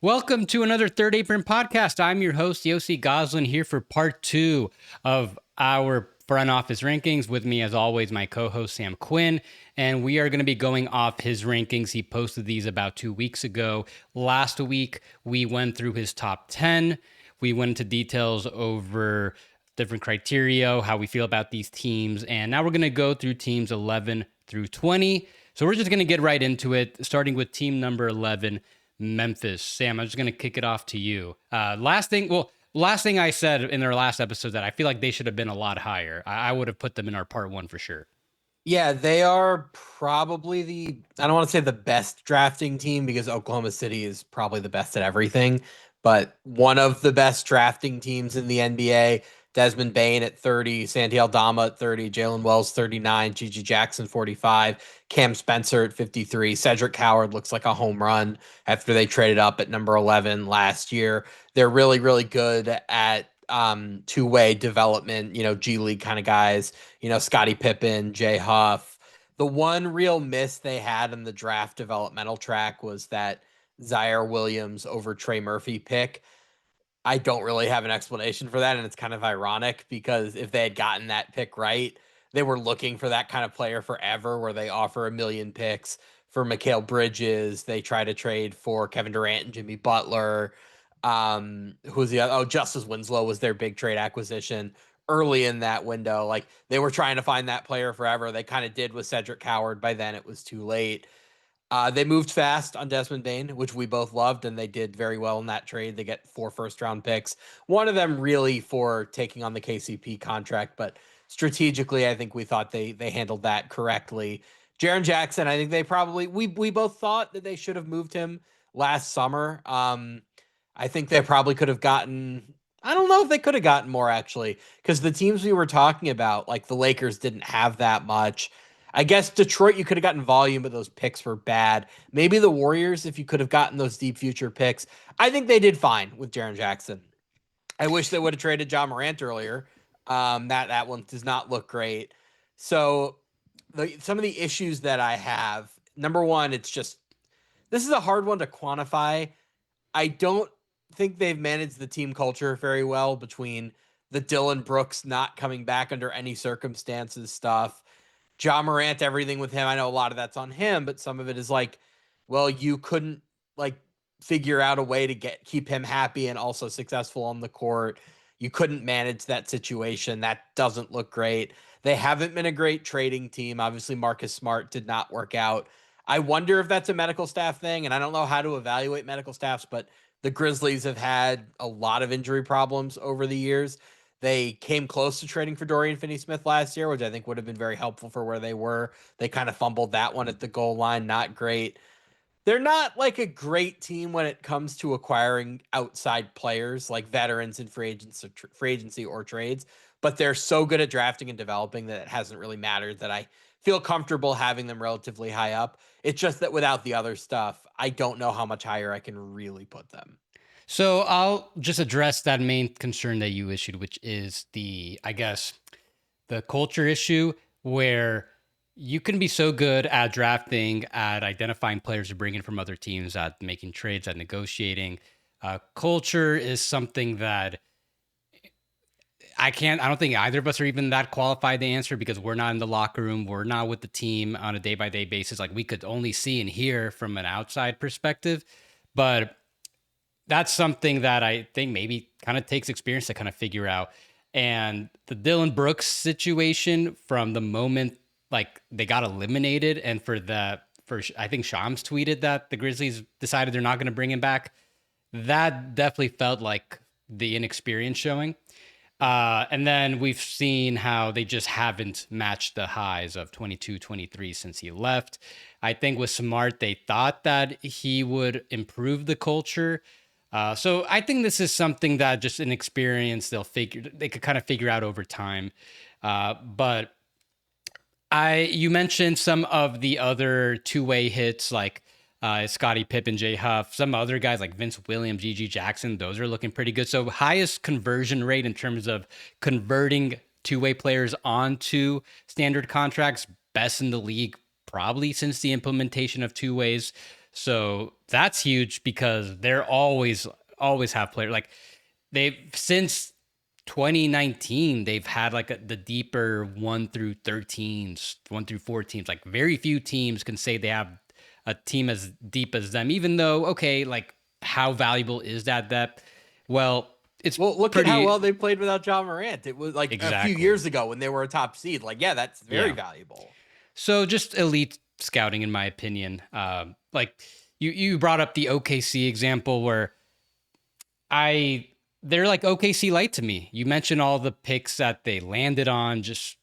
Welcome to another Third Apron podcast. I'm your host, Yossi Goslin, here for part two of our front office rankings. With me, as always, my co-host, Sam Quinn. And we are going to be going off his rankings. He posted these about 2 weeks ago. Last week, we went through his top 10. We went into details over different criteria, how we feel about these teams. And now we're going to go through teams 11 through 20. So we're just going to get right into it, starting with team number 11, Memphis. Sam, I'm just going to kick it off to you. Last thing I said in our last episode that I feel like they should have been a lot higher. I would have put them in our part one for sure. Yeah, they are probably I don't want to say the best drafting team because Oklahoma City is probably the best at everything, but one of the best drafting teams in the NBA. Desmond Bane at 30, Santi Aldama at 30, Jalen Wells 39, Gigi Jackson 45, Cam Spencer at 53. Cedric Howard looks like a home run after they traded up at number 11 last year. They're really, really good at two-way development, G League kind of guys, Scottie Pippen, Jay Huff. The one real miss they had in the draft developmental track was that Zaire Williams over Trey Murphy pick. I don't really have an explanation for that, and it's kind of ironic because if they had gotten that pick right, they were looking for that kind of player forever where they offer a million picks for Mikal Bridges. They try to trade for Kevin Durant and Jimmy Butler. Who's the other? Oh, Justice Winslow was their big trade acquisition early in that window. Like they were trying to find that player forever. They kind of did with Cedric Howard. By then, it was too late. They moved fast on Desmond Bane, which we both loved, and they did very well in that trade. They get 4 first-round picks. One of them really for taking on the KCP contract, but strategically, I think we thought they handled that correctly. Jaren Jackson, I think they probably we both thought that they should have moved him last summer. I think they probably could have gotten. I don't know if they could have gotten more actually, because the teams we were talking about, like the Lakers, didn't have that much. I guess Detroit, you could have gotten volume, but those picks were bad. Maybe the Warriors, if you could have gotten those deep future picks. I think they did fine with Jaren Jackson. I wish they would have traded John Morant earlier. That one does not look great. So some of the issues that I have, number one, it's just this is a hard one to quantify. I don't think they've managed the team culture very well between the Dylan Brooks not coming back under any circumstances stuff. John Morant, everything with him. I know a lot of that's on him, but some of it is like, well, you couldn't like figure out a way to keep him happy and also successful on the court. You couldn't manage that situation. That doesn't look great. They haven't been a great trading team. Obviously, Marcus Smart did not work out. I wonder if that's a medical staff thing, and I don't know how to evaluate medical staffs, but the Grizzlies have had a lot of injury problems over the years. They came close to trading for Dorian Finney-Smith last year, which I think would have been very helpful for where they were. They kind of fumbled that one at the goal line. Not great. They're not like a great team when it comes to acquiring outside players, like veterans in free agency or trades, but they're so good at drafting and developing that it hasn't really mattered that I feel comfortable having them relatively high up. It's just that without the other stuff, I don't know how much higher I can really put them. So I'll just address that main concern that you issued, which is the culture issue where you can be so good at drafting, at identifying players to bring in from other teams, at making trades, at negotiating. Culture is something that I don't think either of us are even that qualified to answer because we're not in the locker room. We're not with the team on a day-by-day basis. Like we could only see and hear from an outside perspective. But that's something that I think maybe kind of takes experience to kind of figure out. And the Dylan Brooks situation from the moment like they got eliminated and I think Shams tweeted that the Grizzlies decided they're not going to bring him back. That definitely felt like the inexperience showing. And then we've seen how they just haven't matched the highs of 22, 23 since he left. I think with Smart, they thought that he would improve the culture. So I think this is something that just an experience they could kind of figure out over time. But you mentioned some of the other two-way hits like Scottie Pippen, Jay Huff, some other guys like Vince Williams, Gigi Jackson. Those are looking pretty good. So highest conversion rate in terms of converting two-way players onto standard contracts, best in the league probably since the implementation of two ways. So that's huge because they're always have players like they've since 2019 they've had like the deeper 1 through 13s, 1 through 4 teams. Like very few teams can say they have a team as deep as them, even though okay, like how valuable is that depth? Well, it's Well, look at how pretty well they played without John Morant. It was like a few exactly. years ago when they were a top seed. Like, yeah, that's very Yeah. valuable. So just elite scouting, in my opinion. Like you brought up the OKC example where I they're like OKC light to me. You mentioned all the picks that they landed on just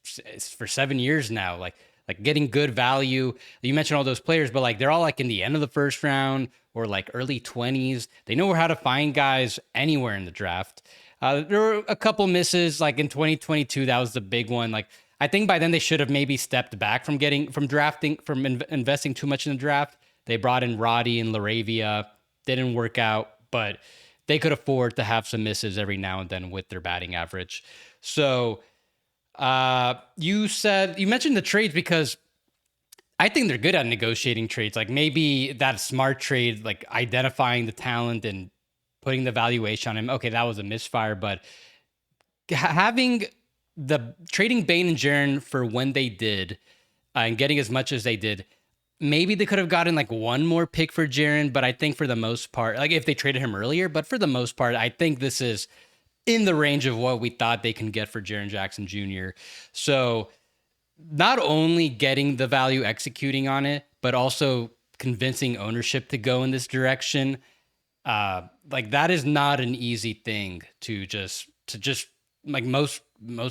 for 7 years now, like getting good value. You mentioned all those players, but like they're all like in the end of the first round or like early 20s. They know how to find guys anywhere in the draft. There were a couple misses, like in 2022, that was the big one. Like I think by then they should have maybe stepped back from investing too much in the draft. They brought in Roddy and Laravia, didn't work out, but they could afford to have some misses every now and then with their batting average. So you mentioned the trades because I think they're good at negotiating trades. Like maybe that smart trade, like identifying the talent and putting the valuation on him. Okay, that was a misfire, but having the trading Bain and Jaron for when they did and getting as much as they did, maybe they could have gotten like one more pick for Jaron, but I think for the most part, like if they traded him earlier, but for the most part, I think this is in the range of what we thought they can get for Jaron Jackson Jr. So not only getting the value executing on it, but also convincing ownership to go in this direction. Like that is not an easy thing to just like most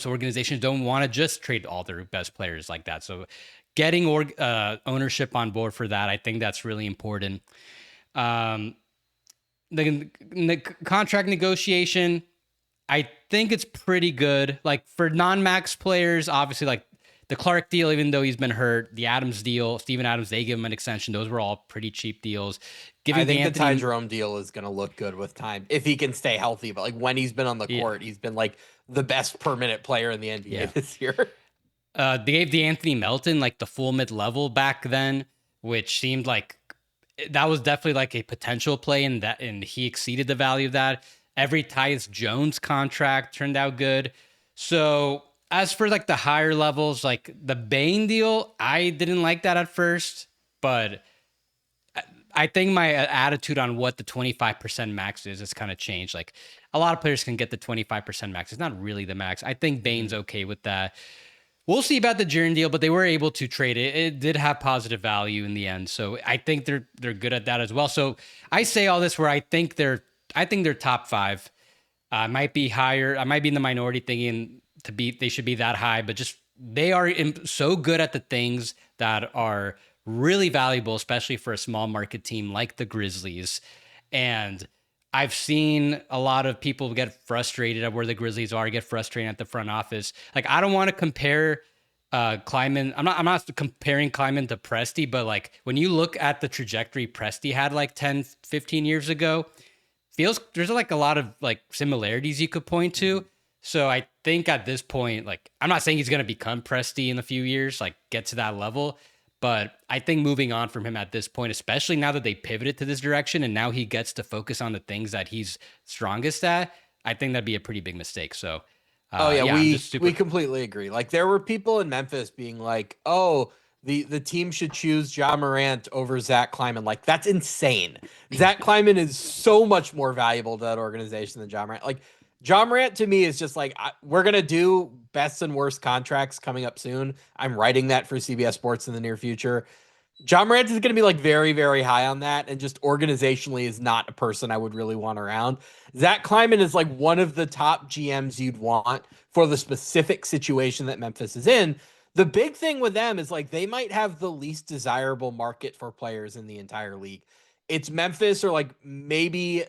organizations don't want to just trade all their best players like that. So getting ownership on board for that, I think that's really important. Um, the contract negotiation, I think it's pretty good. Like for non-max players, obviously, like the Clark deal, even though he's been hurt, the Adams deal, Steven Adams, they give him an extension. Those were all pretty cheap deals. I Giving think the Ty D'Anthony, Jerome deal is going to look good with time if he can stay healthy. But like when he's been on the yeah, court, he's been like the best per minute player in the NBA yeah. this year. They gave D'Anthony Melton like the full mid level back then, which seemed like that was definitely like a potential play, and he exceeded the value of that. Every Tyus Jones contract turned out good. So as for like the higher levels, like the Bain deal, I didn't like that at first, but I think my attitude on what the 25% max is has kind of changed. Like a lot of players can get the 25% max. It's not really the max. I think Bain's Mhm. okay with that. We'll see about the Jaren deal, but they were able to trade it. It did have positive value in the end, so I think they're good at that as well. So I say all this where I think they're top five. I might be higher. I might be in the minority thinking they should be that high, but just they are so good at the things that are really valuable, especially for a small market team like the Grizzlies. And I've seen a lot of people get frustrated at where the Grizzlies are, get frustrated at the front office. Like I don't want to compare Kleiman. I'm not comparing Kleiman to Presti, but like when you look at the trajectory Presti had like 10, 15 years ago, feels there's like a lot of like similarities you could point to. Mhm. So I think at this point, like I'm not saying he's gonna become Presti in a few years, like get to that level. But I think moving on from him at this point, especially now that they pivoted to this direction and now he gets to focus on the things that he's strongest at, I think that'd be a pretty big mistake. So Oh yeah, yeah, I'm we just we super completely agree. Like there were people in Memphis being like, "Oh, the team should choose Ja Morant over Zach Kleiman." Like that's insane. Zach Kleiman is so much more valuable to that organization than Ja Morant. Like Ja Morant to me is just like we're gonna do best and worst contracts coming up soon. I'm writing that for CBS Sports in the near future. John Morant is going to be like very, very high on that, and just organizationally is not a person I would really want around. Zach Kleiman is like one of the top GMs you'd want for the specific situation that Memphis is in. The big thing with them is like they might have the least desirable market for players in the entire league. It's Memphis or like maybe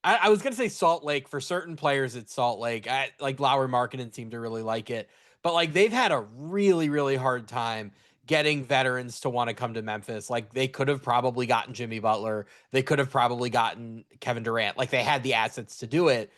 I was gonna say Salt Lake for certain players. It's Salt Lake. Like Lowry Markkinen seemed to really like it, but like they've had a really really hard time getting veterans to want to come to Memphis. Like they could have probably gotten Jimmy Butler. They could have probably gotten Kevin Durant. Like they had the assets to do it,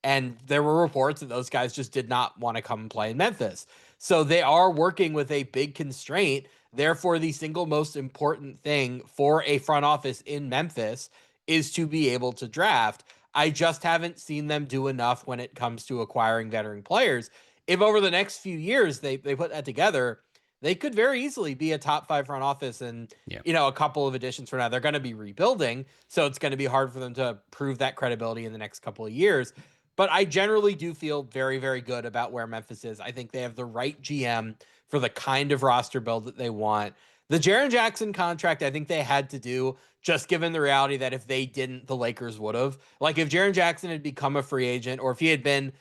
and there were reports that those guys just did not want to come and play in Memphis. So they are working with a big constraint Therefore, the single most important thing for a front office in Memphis is to be able to draft. I just haven't seen them do enough when it comes to acquiring veteran players. If over the next few years they put that together, they could very easily be a top 5 front office. And, Yeah. a couple of additions for now. They're going to be rebuilding, so it's going to be hard for them to prove that credibility in the next couple of years. But I generally do feel very, very good about where Memphis is. I think they have the right GM for the kind of roster build that they want. The Jaren Jackson contract, I think they had to do, just given the reality that if they didn't, the Lakers would have. Like, if Jaren Jackson had become a free agent, or if he had been,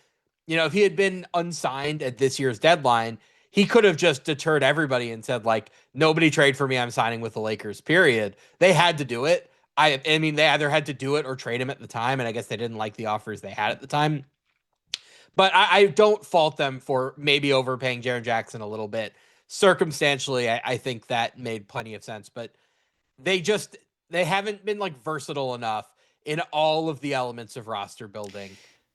if he had been unsigned at this year's deadline, he could have just deterred everybody and said, like, nobody trade for me, I'm signing with the Lakers, period. They had to do it. I mean, they either had to do it or trade him at the time, and I guess they didn't like the offers they had at the time. But I don't fault them for maybe overpaying Jaren Jackson a little bit. Circumstantially, I think that made plenty of sense. But they haven't been like versatile enough in all of the elements of roster building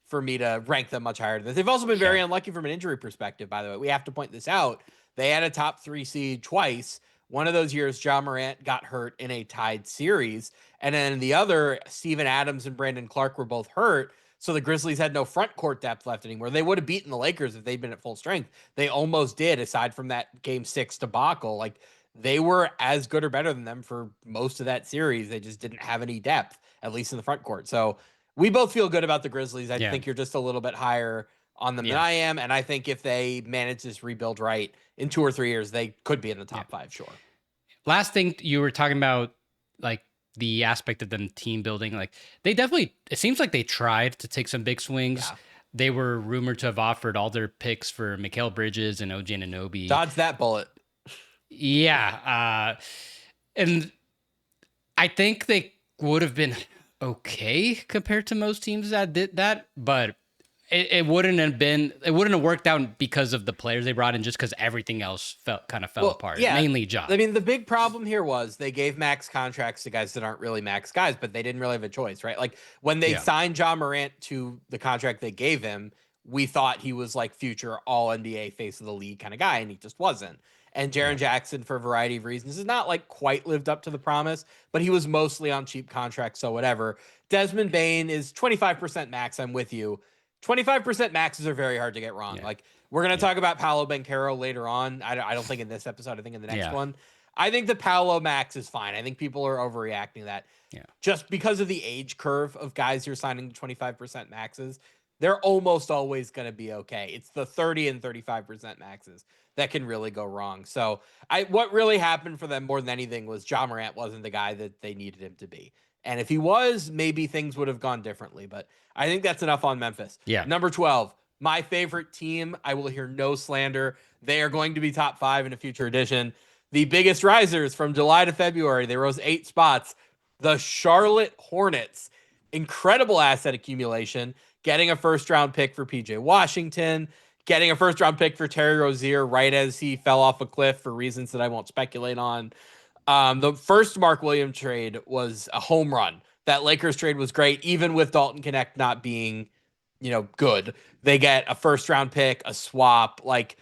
for me to rank them much higher than this. They've also been very unlucky from an injury perspective, by the way. We have to point this out. They had a top 3 seed twice. One of those years, Ja Morant got hurt in a tied series. And then the other, Steven Adams and Brandon Clark were both hurt. So the Grizzlies had no front court depth left anymore. They would have beaten the Lakers if they'd been at full strength. They almost did, aside from that game 6 debacle. Like, they were as good or better than them for most of that series. They just didn't have any depth, at least in the front court. So we both feel good about the Grizzlies. I think you're just a little bit higher on them than I am. And I think if they manage this rebuild right in 2 or 3 years, they could be in the top 5, sure. Last thing, you were talking about, like, the aspect of them team building. Like, they definitely, it seems like they tried to take some big swings. Yeah. They were rumored to have offered all their picks for Mikal Bridges and OG Anunoby. Dodge that bullet. Yeah. And I think they would have been okay compared to most teams that did that, but it wouldn't have worked out because of the players they brought in, just because everything else fell apart. Yeah, mainly Ja. I mean, the big problem here was they gave max contracts to guys that aren't really max guys, but they didn't really have a choice, right? Like, when they signed Ja Morant to the contract they gave him, we thought he was like future all NBA face of the league kind of guy, and he just wasn't. And Jaren Jackson, for a variety of reasons, has not like quite lived up to the promise, but he was mostly on cheap contracts, so whatever. Desmond Bane is 25% max. I'm with you. 25% maxes are very hard to get wrong. Yeah. Like, we're going to talk about Paolo Banchero later on. I don't think in this episode. I think in the next one. I think the Paolo max is fine. I think people are overreacting to that. Yeah. Just because of the age curve of guys you're signing 25% maxes, they're almost always going to be okay. It's the 30 and 35% maxes that can really go wrong. So what really happened for them more than anything was Ja Morant wasn't the guy that they needed him to be. And if he was, maybe things would have gone differently. But I think that's enough on Memphis. Yeah. Number 12, my favorite team. I will hear no slander. They are going to be top 5 in a future edition. The biggest risers from July to February. They rose 8 spots. The Charlotte Hornets. Incredible asset accumulation. Getting a first-round pick for PJ Washington. Getting a first-round pick for Terry Rozier right as he fell off a cliff for reasons that I won't speculate on. The first Mark Williams trade was a home run. That Lakers trade was great, even with Dalton Connect not being, good. They get a first-round pick, a swap, like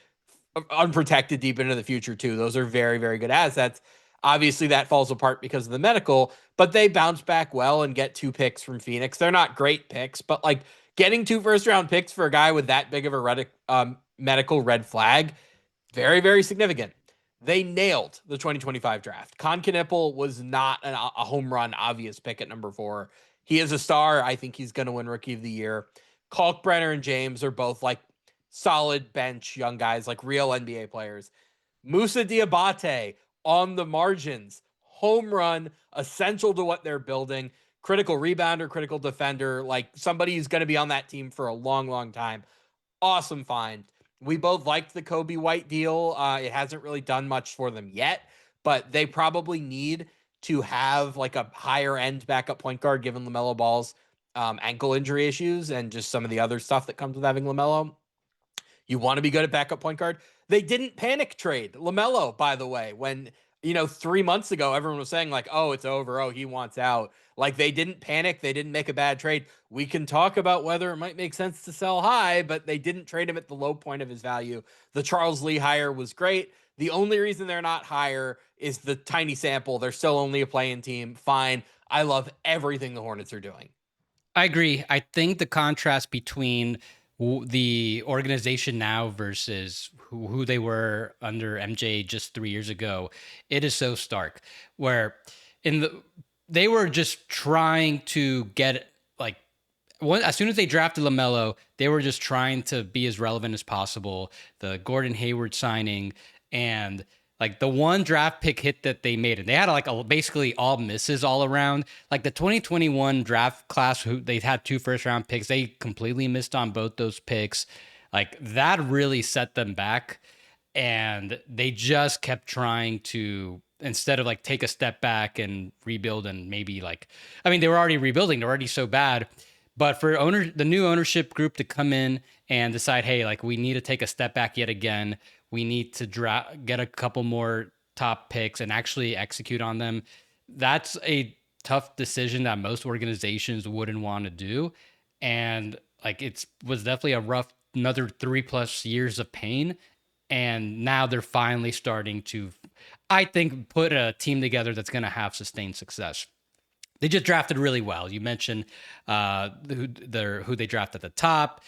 unprotected deep into the future too. Those are very, very good assets. Obviously, that falls apart because of the medical, but they bounce back well and get 2 picks from Phoenix. They're not great picks, but like getting 2 first-round picks for a guy with that big of a medical red flag, very, very significant. They nailed the 2025 draft. Con Knippel was not a home run obvious pick at number 4. He is a star. I think he's going to win Rookie of the Year. Kalkbrenner and James are both like solid bench young guys, like real NBA players. Moussa Diabate on the margins, home run, essential to what they're building. Critical rebounder, critical defender, like somebody who's going to be on that team for a long, long time. Awesome find. We both liked the Kobe White deal. It hasn't really done much for them yet, but they probably need to have like a higher end backup point guard given LaMelo Ball's ankle injury issues and just some of the other stuff that comes with having LaMelo. You want to be good at backup point guard. They didn't panic trade LaMelo, by the way, when, 3 months ago, everyone was saying like, oh, it's over. Oh, he wants out. Like, they didn't panic. They didn't make a bad trade. We can talk about whether it might make sense to sell high, but they didn't trade him at the low point of his value. The Charles Lee hire was great. The only reason they're not higher is the tiny sample. They're still only a play-in team. Fine. I love everything the Hornets are doing. I agree. I think the contrast between the organization now versus who they were under MJ just 3 years ago, it is so stark. Where in the they were just trying to get like as soon as they drafted LaMelo, they were just trying to be as relevant as possible. The Gordon Hayward signing and like the one draft pick hit that they made, and they had like basically all misses all around. Like the 2021 draft class, who they had 2 first-round picks, they completely missed on both those picks. Like that really set them back, and they just kept trying to instead of like take a step back and rebuild and maybe like, I mean, they were already rebuilding, they're already so bad. But for the new ownership group to come in and decide, hey, like we need to take a step back yet again. We need to get a couple more top picks and actually execute on them. That's a tough decision that most organizations wouldn't want to do. And like it was definitely a rough another 3+ years of pain. And now they're finally starting to, I think, put a team together that's going to have sustained success. They just drafted really well. You mentioned who they drafted at the top.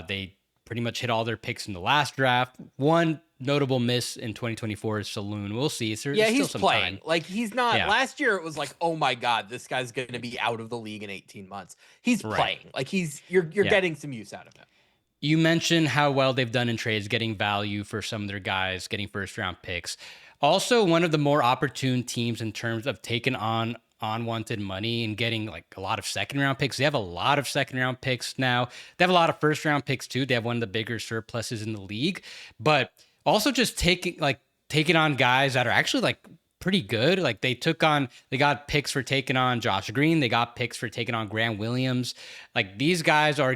They pretty much hit all their picks in the last draft. One notable miss in 2024 is Saloon. We'll see. Yeah, he's still some playing. time. Like he's not. Yeah. Last year it was like, oh my god, this guy's going to be out of the league in 18 months. He's playing. Like you're getting some use out of him. You mentioned how well they've done in trades, getting value for some of their guys, getting first-round picks. Also, one of the more opportune teams in terms of taking on unwanted money and getting like a lot of second-round picks. They have a lot of second-round picks now. They have a lot of first-round picks too. They have one of the bigger surpluses in the league, but also just taking on guys that are actually like pretty good. Like they got picks for taking on Josh Green. They got picks for taking on Grant Williams. Like these guys are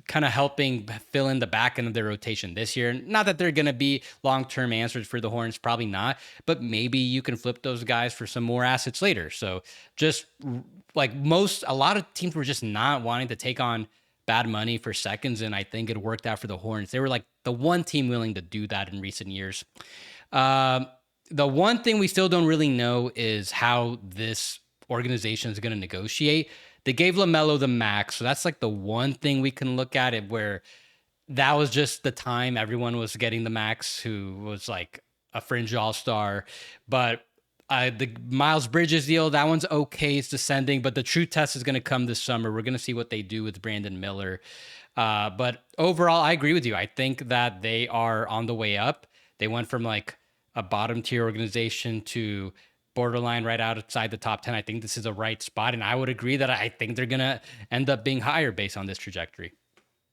kind of helping fill in the back end of their rotation this year. Not that they're going to be long-term answers for the Hornets, probably not, but maybe you can flip those guys for some more assets later. So just like a lot of teams were just not wanting to take on bad money for seconds. And I think it worked out for the Hornets. They were like the one team willing to do that in recent years. The one thing we still don't really know is how this organization is going to negotiate. They gave LaMelo the max, so that's like the one thing we can look at it where that was just the time everyone was getting the max who was like a fringe all-star. But the Miles Bridges deal, that one's okay. It's descending, but the true test is going to come this summer. We're going to see what they do with Brandon Miller. But overall, I agree with you. I think that they are on the way up. They went from like a bottom tier organization to borderline right outside the top 10. I think this is a right spot. And I would agree that I think they're going to end up being higher based on this trajectory.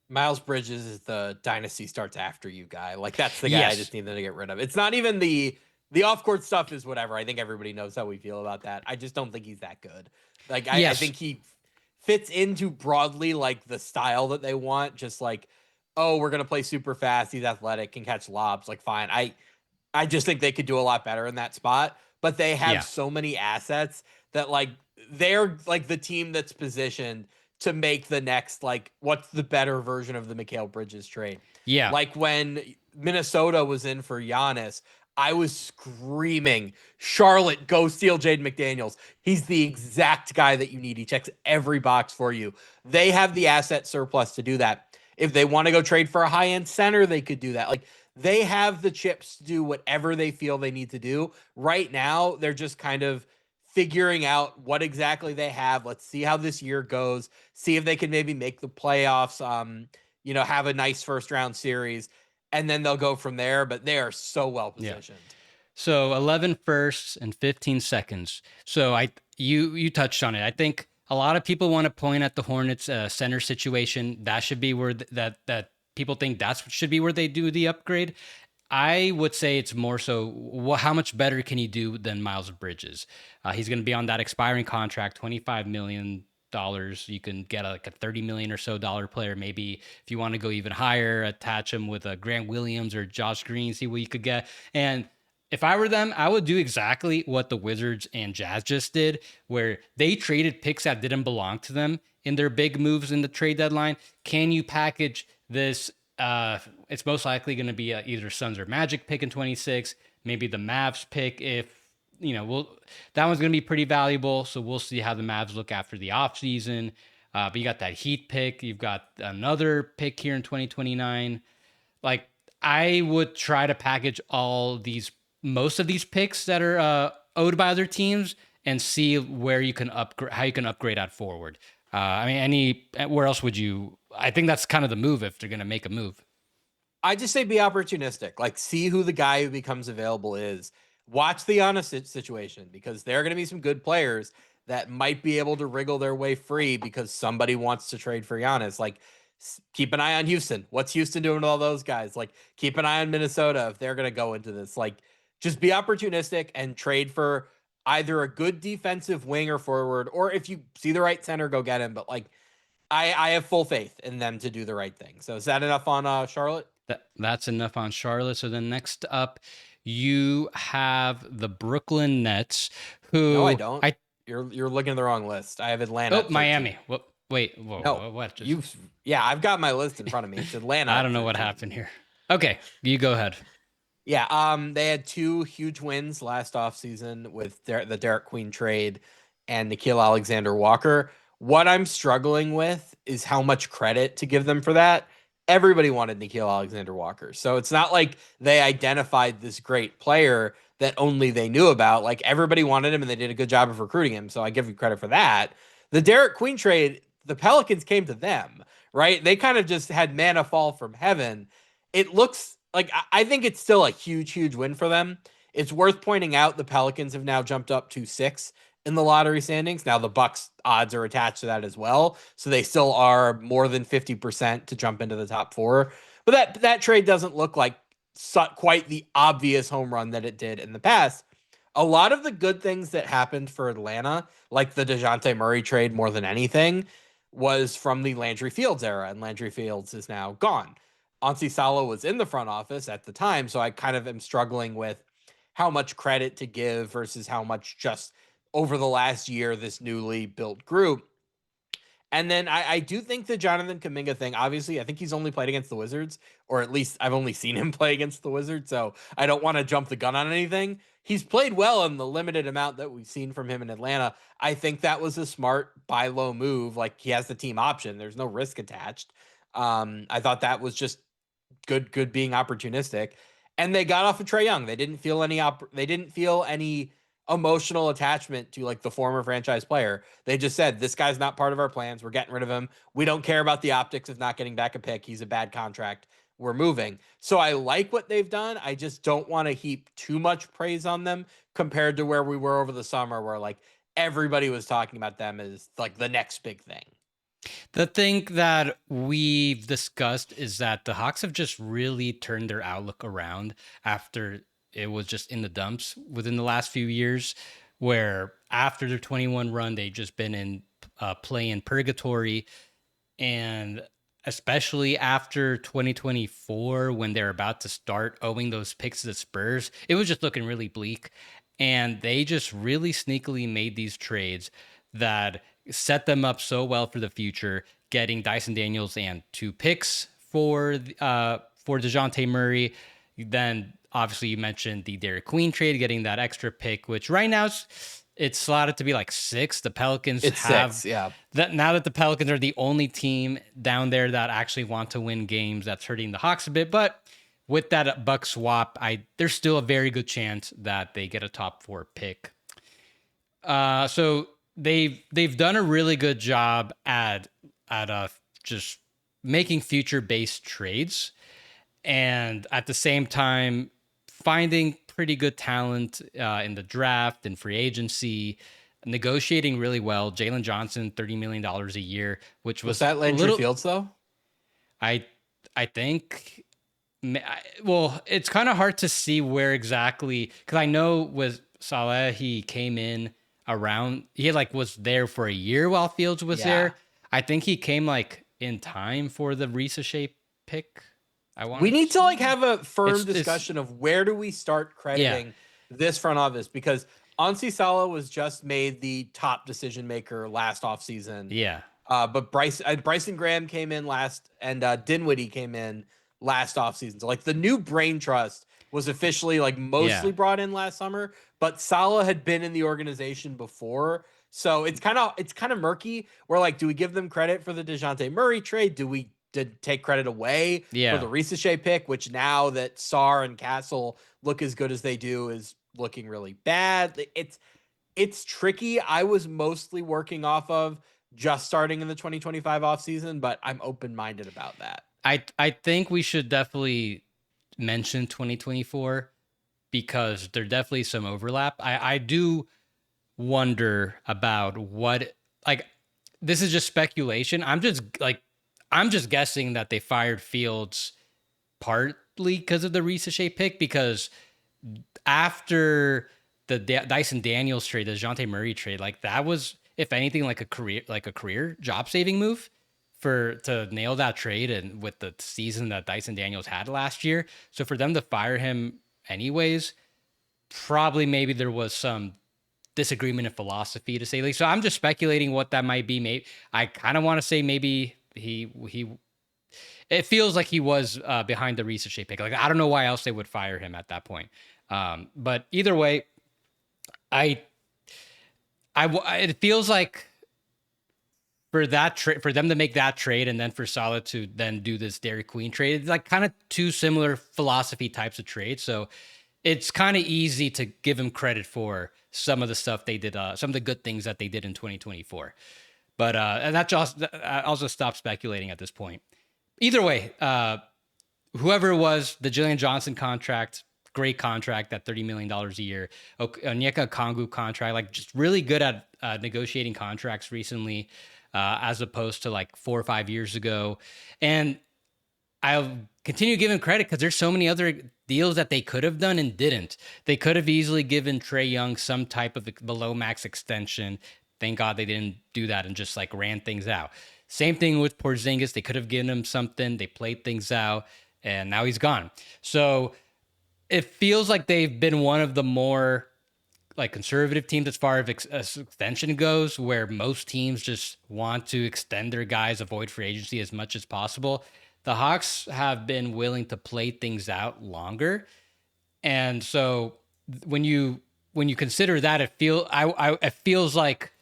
Miles Bridges is the dynasty starts after you guy. Like that's the guy I just need them to get rid of. It's not even the off-court stuff is whatever. I think everybody knows how we feel about that. I just don't think he's that good. Like I think he fits into broadly like the style that they want. Just like, oh, we're going to play super fast. He's athletic, can catch lobs. Like fine. I just think they could do a lot better in that spot. But they have so many assets that like they're like the team that's positioned to make the next, like, what's the better version of the Mikal Bridges trade? Yeah. Like when Minnesota was in for Giannis, I was screaming, Charlotte, go steal Jaden McDaniels. He's the exact guy that you need. He checks every box for you. They have the asset surplus to do that. If they want to go trade for a high-end center, they could do that. Like, they have the chips to do whatever they feel they need to do. Right now, they're just kind of figuring out what exactly they have. Let's see how this year goes. See if they can maybe make the playoffs, have a nice first round series, and then they'll go from there. But they are so well positioned. Yeah. So 11 firsts and 15 seconds. So you touched on it. I think a lot of people want to point at the Hornets center situation. That should be where that people think should be where they do the upgrade. I would say it's more so how much better can he do than Miles Bridges? He's going to be on that expiring contract, $25 million. You can get like a $30 million or so player. Maybe if you want to go even higher, attach him with a Grant Williams or Josh Green, see what you could get. And if I were them, I would do exactly what the Wizards and Jazz just did, where they traded picks that didn't belong to them in their big moves in the trade deadline. Can you package this it's most likely going to be either Suns or Magic pick in 26, maybe the Mavs pick if that one's going to be pretty valuable. So we'll see how the Mavs look after the offseason. But you got that Heat pick. You've got another pick here in 2029. Like I would try to package most of these picks that are owed by other teams and see where you can upgrade, how you can upgrade at forward. I mean, where else would you? I think that's kind of the move if they're going to make a move. I just say be opportunistic. Like, see who the guy who becomes available is. Watch the honest situation because there are going to be some good players that might be able to wriggle their way free because somebody wants to trade for Giannis. Like, keep an eye on Houston. What's Houston doing to all those guys? Like, keep an eye on Minnesota if they're going to go into this. Like, just be opportunistic and trade for either a good defensive wing or forward, or if you see the right center, go get him. But like, I have full faith in them to do the right thing. So is that enough on Charlotte? That's enough on Charlotte. So then next up, you have the Brooklyn Nets, No, I who don't. I You're looking at the wrong list. I have Atlanta at 13. Miami. What? Wait, No, what? you. Yeah, I've got my list in front of me. It's Atlanta. I At don't know what 13. happened here. Okay, you go ahead. Yeah, they had two huge wins last offseason with the Derek Queen trade and Nikhil Alexander Walker. What I'm struggling with is how much credit to give them for that. Everybody wanted Nikhil Alexander Walker. So it's not like they identified this great player that only they knew about. Like everybody wanted him and they did a good job of recruiting him. So I give you credit for that. The Derek Queen trade, the Pelicans came to them, right? They kind of just had manna fall from heaven. It looks like I think it's still a huge, huge win for them. It's worth pointing out the Pelicans have now jumped up to 6 in the lottery standings. Now the Bucks odds are attached to that as well, so they still are more than 50% to jump into the top 4. But that trade doesn't look like quite the obvious home run that it did in the past. A lot of the good things that happened for Atlanta, like the DeJounte Murray trade more than anything, was from the Landry Fields era, and Landry Fields is now gone. Ansi Salo was in the front office at the time, so I kind of am struggling with how much credit to give versus how much just over the last year, this newly built group. And then I do think the Jonathan Kuminga thing, obviously, I think he's only played against the Wizards, or at least I've only seen him play against the Wizards, so I don't want to jump the gun on anything. He's played well in the limited amount that we've seen from him in Atlanta. I think that was a smart buy low move. Like he has the team option. There's no risk attached. I thought that was just good being opportunistic. And they got off of Trae Young. They didn't feel any emotional attachment to like the former franchise player. They just said, this guy's not part of our plans. We're getting rid of him. We don't care about the optics of not getting back a pick. He's a bad contract. We're moving. So I like what they've done. I just don't want to heap too much praise on them compared to where we were over the summer, where like everybody was talking about them as like the next big thing. The thing that we've discussed is that the Hawks have just really turned their outlook around after it was just in the dumps within the last few years, where after their 21 run, they've just been in play in purgatory. And especially after 2024, when they're about to start owing those picks to the Spurs, it was just looking really bleak. And they just really sneakily made these trades that set them up so well for the future, getting Dyson Daniels and 2 picks for DeJounte Murray. Then obviously you mentioned the Derek Queen trade, getting that extra pick, which right now it's slotted to be like 6. The Pelicans have 6, yeah. That now that the Pelicans are the only team down there that actually want to win games, that's hurting the Hawks a bit. But with that Buck swap, there's still a very good chance that they get a top 4 pick. So they've done a really good job at just making future based trades, and at the same time finding pretty good talent in the draft and free agency, negotiating really well. Jalen Johnson, $30 million a year, which was that Landry Fields though? I think. Well, it's kind of hard to see where exactly, because I know with Saleh he came in around, he like was there for a year while Fields was there. I think he came like in time for the Risa Shea pick. We need to like have a firm discussion of where do we start crediting this front office, because Ansi Salah was just made the top decision maker last offseason. Yeah. But Bryson Graham came in last, and Dinwiddie came in last offseason. So like the new brain trust was officially like Yeah. mostly brought in last summer, but Salah had been in the organization before. So it's kind of murky. We're like, do we give them credit for the DeJounte Murray trade? Do we did take credit away for Yeah. the Ricochet pick, which now that Sarr and Castle look as good as they do is looking really bad. It's tricky. I was mostly working off of just starting in the 2025 offseason, but I'm open-minded about that. I think we should definitely mention 2024 because there definitely some overlap. I do wonder about what, like, this is just speculation. I'm just guessing that they fired Fields partly because of the Ricochet pick, because after the Dyson Daniels trade, the DeJounte Murray trade, like that was, if anything, like a career job saving move for to nail that trade, and with the season that Dyson Daniels had last year. So for them to fire him anyways, probably maybe there was some disagreement in philosophy, to say least. So I'm just speculating what that might be. Maybe I kind of want to say maybe he it feels like he was behind the Ricochet pick. Like I don't know why else they would fire him at that point. But either way, I it feels like for that trade, for them to make that trade, and then for Salah to then do this Dairy Queen trade, it's like kind of two similar philosophy types of trades. So it's kind of easy to give him credit for some of the stuff they did, some of the good things that they did in 2024. But and that just, I'll just stop speculating at this point. Either way, whoever it was, the Jillian Johnson contract, great contract at $30 million a year. Onyeka Okongwu contract, like just really good at negotiating contracts recently, as opposed to like 4 or 5 years ago. And I'll continue giving credit because there's so many other deals that they could have done and didn't. They could have easily given Trae Young some type of below max extension. Thank God they didn't do that and just like ran things out. Same thing with Porzingis. They could have given him something. They played things out, and now he's gone. So it feels like they've been one of the more like conservative teams as far as extension goes, where most teams just want to extend their guys, avoid free agency as much as possible. The Hawks have been willing to play things out longer, and so when you consider that, it feels like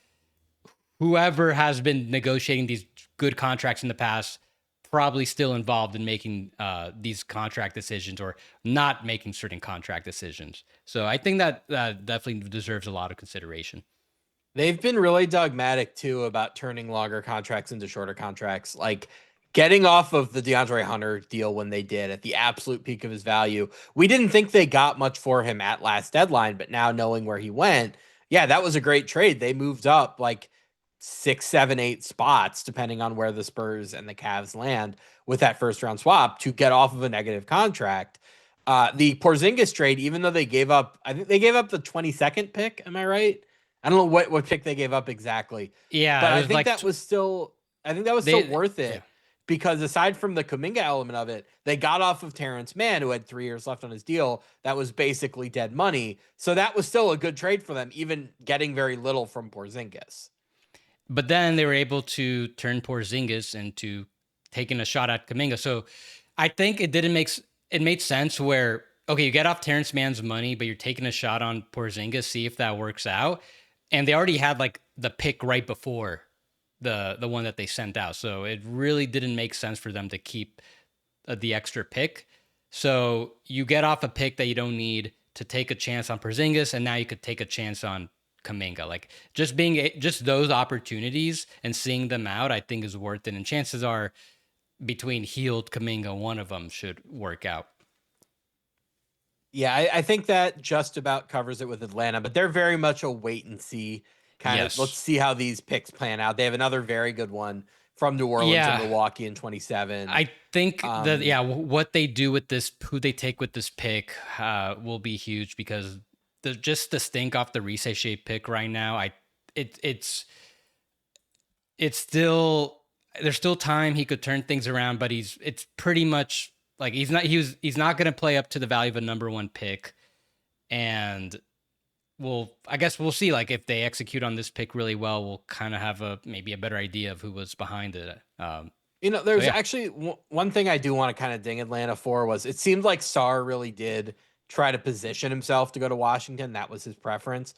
whoever has been negotiating these good contracts in the past probably still involved in making these contract decisions or not making certain contract decisions. So I think that definitely deserves a lot of consideration. They've been really dogmatic too about turning longer contracts into shorter contracts. Like getting off of the DeAndre Hunter deal when they did at the absolute peak of his value. We didn't think they got much for him at last deadline, but now knowing where he went, yeah, that was a great trade. They moved up like 6, 7, 8 spots, depending on where the Spurs and the Cavs land with that first round swap to get off of a negative contract. The Porzingis trade, even though they gave up, I think they gave up the 22nd pick. Am I right? I don't know what pick they gave up exactly, Yeah, but it I was think like that was still, I think that was still they worth yeah. it because aside from the Kuminga element of it, they got off of Terrence Mann, who had 3 years left on his deal. That was basically dead money. So that was still a good trade for them, even getting very little from Porzingis. But then they were able to turn Porzingis into taking a shot at Kuminga. So I think it made sense where, okay, you get off Terrence Mann's money, but you're taking a shot on Porzingis, see if that works out. And they already had like the pick right before the one that they sent out. So it really didn't make sense for them to keep the extra pick. So you get off a pick that you don't need to take a chance on Porzingis, and now you could take a chance on Kaminga. Like just those opportunities and seeing them out, I think is worth it. And chances are, between Healed Kaminga, one of them should work out. Yeah, I think that just about covers it with Atlanta, but they're very much a wait and see kind of. Let's Yes. see how these picks plan out. They have another very good one from New Orleans and Yeah. Milwaukee in 27. I think that, Um, yeah, what they do with this, who they take with this pick, will be huge, because just the stink off the Reese shape pick right now, it's still, there's still time he could turn things around, but it's pretty much like he's not going to play up to the value of a number one pick. And I guess we'll see, like if they execute on this pick really well, we'll kind of have maybe a better idea of who was behind it. So There's yeah, actually one thing I do want to kind of ding Atlanta for was it seemed like Sarr really did try to position himself to go to Washington. That was his preference.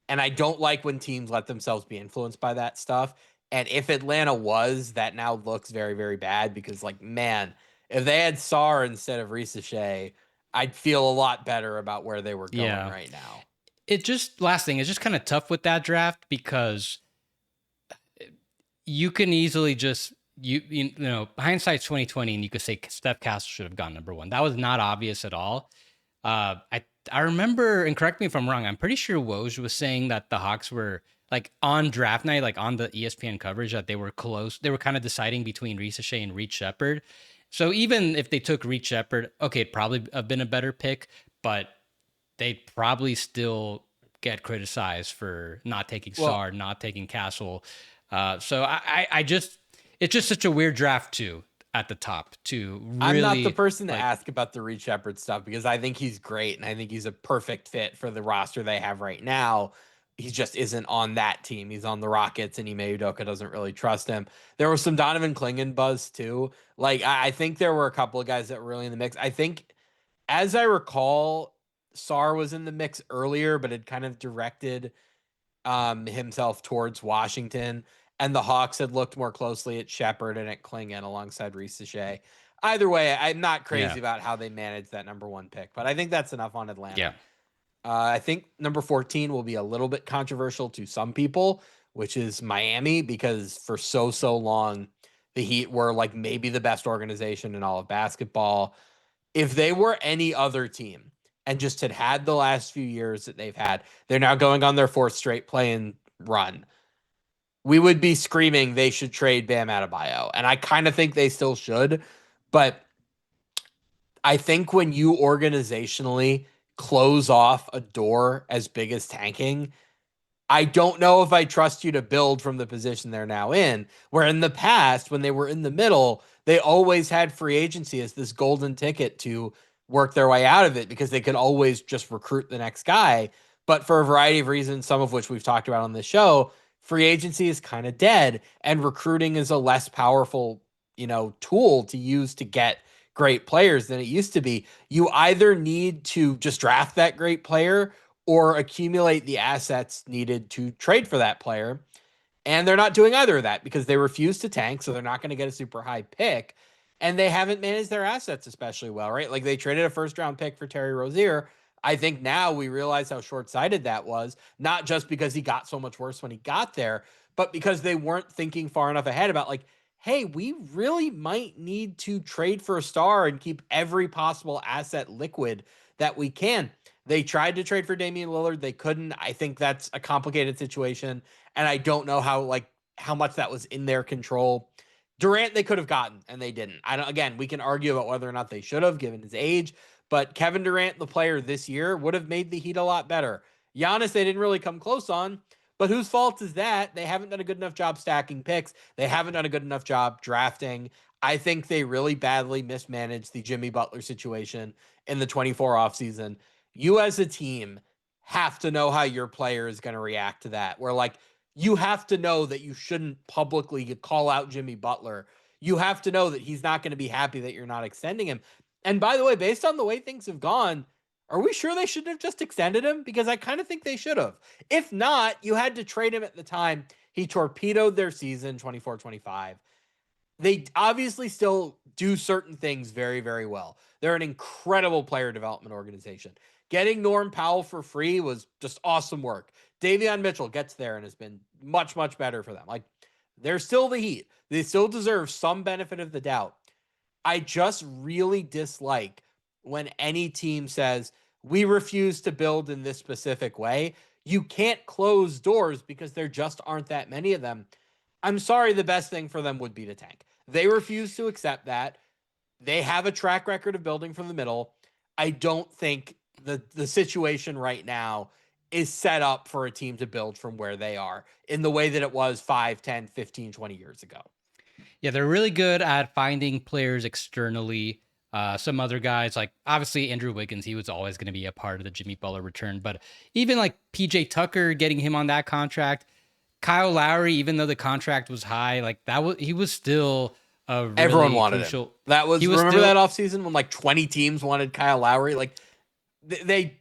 And I don't like when teams let themselves be influenced by that stuff. And if Atlanta was, that now looks very, very bad because, like, man, if they had Sarr instead of Ricochet, I'd feel a lot better about where they were going yeah. right now. It just last thing, it's just kind of tough with that draft because you can easily just you know hindsight's 2020, and you could say Steph Castle should have gone number one. That was not obvious at all. I remember, and correct me if I'm wrong, I'm pretty sure Woj was saying that the Hawks were like on draft night, like on the ESPN coverage, that they were close. They were kind of deciding between Ricochet and Reed Shepherd. So even if they took Reed Shepherd, okay, it'd probably have been a better pick, but they'd probably still get criticized for not taking Well, Sard, not taking Castle. So I just, it's just such a weird draft too at the top to I'm not the really person to like, ask about the Reed Shepard stuff because I think he's great and I think he's a perfect fit for the roster they have right now. He just isn't on that team. He's on the Rockets, and Ime Udoka doesn't really trust him. There was some Donovan Clingan buzz too. Like I think there were a couple of guys that were really in the mix. I think, as I recall, Sar was in the mix earlier, but had kind of directed himself towards Washington, and the Hawks had looked more closely at Shepard and at Klingon alongside Ricochet. Either way, I'm not yeah, crazy about how they managed that number one pick, but I think that's enough on yeah, Atlanta. I think number 14 will be a little bit controversial to some people, which is Miami, because for so long, the Heat were like maybe the best organization in all of basketball. If they were any other team and just had the last few years that they've had, they're now going on their fourth straight play-in run. We would be screaming they should trade Bam Adebayo, and I kind of think they still should, but I think when you organizationally close off a door as big as tanking, I don't know if I trust you to build from the position they're now in. Where in the past, when they were in the middle, they always had free agency as this golden ticket to work their way out of it because they could always just recruit the next guy. But for a variety of reasons, some of which we've talked about on this show, free agency is kind of dead, and recruiting is a less powerful, tool to use to get great players than it used to be. You either need to just draft that great player or accumulate the assets needed to trade for that player. And they're not doing either of that because they refuse to tank, so they're not going to get a super high pick. And they haven't managed their assets especially well, right? Like they traded a first round pick for Terry Rozier. I think now we realize how short sighted that was, not just because he got so much worse when he got there, but because they weren't thinking far enough ahead about, like, hey, we really might need to trade for a star and keep every possible asset liquid that we can. They tried to trade for Damian Lillard. They couldn't. I think that's a complicated situation. And I don't know how much that was in their control. Durant they could have gotten and they didn't. I don't Again, we can argue about whether or not they should have given his age, but Kevin Durant, the player this year, would have made the Heat a lot better. Giannis, they didn't really come close on, but whose fault is that? They haven't done a good enough job stacking picks. They haven't done a good enough job drafting. I think they really badly mismanaged the Jimmy Butler situation in the 24 offseason. You as a team have to know how your player is going to react to that. Where, like, you have to know that you shouldn't publicly call out Jimmy Butler. You have to know that he's not going to be happy that you're not extending him. And by the way, based on the way things have gone, are we sure they should have just extended him? Because I kind of think they should have. If not, you had to trade him at the time. He torpedoed their season 24-25. They obviously still do certain things very, very well. They're an incredible player development organization. Getting Norm Powell for free was just awesome work. Davion Mitchell gets there and has been much, much better for them. Like, they're still the Heat. They still deserve some benefit of the doubt. I just really dislike when any team says, we refuse to build in this specific way. You can't close doors because there just aren't that many of them. I'm sorry, the best thing for them would be to tank. They refuse to accept that. They have a track record of building from the middle. I don't think the situation right now is set up for a team to build from where they are in the way that it was 5, 10, 15, 20 years ago. yeah. They're really good at finding players externally. Some other guys, like obviously Andrew Wiggins, he was always going to be a part of the Jimmy Butler return, but even like PJ Tucker, getting him on that contract, Kyle Lowry, even though the contract was high, like that was he was still a Everyone really wanted him. crucial. That He was, was remember that still, offseason when like 20 teams wanted Kyle Lowry? Like they,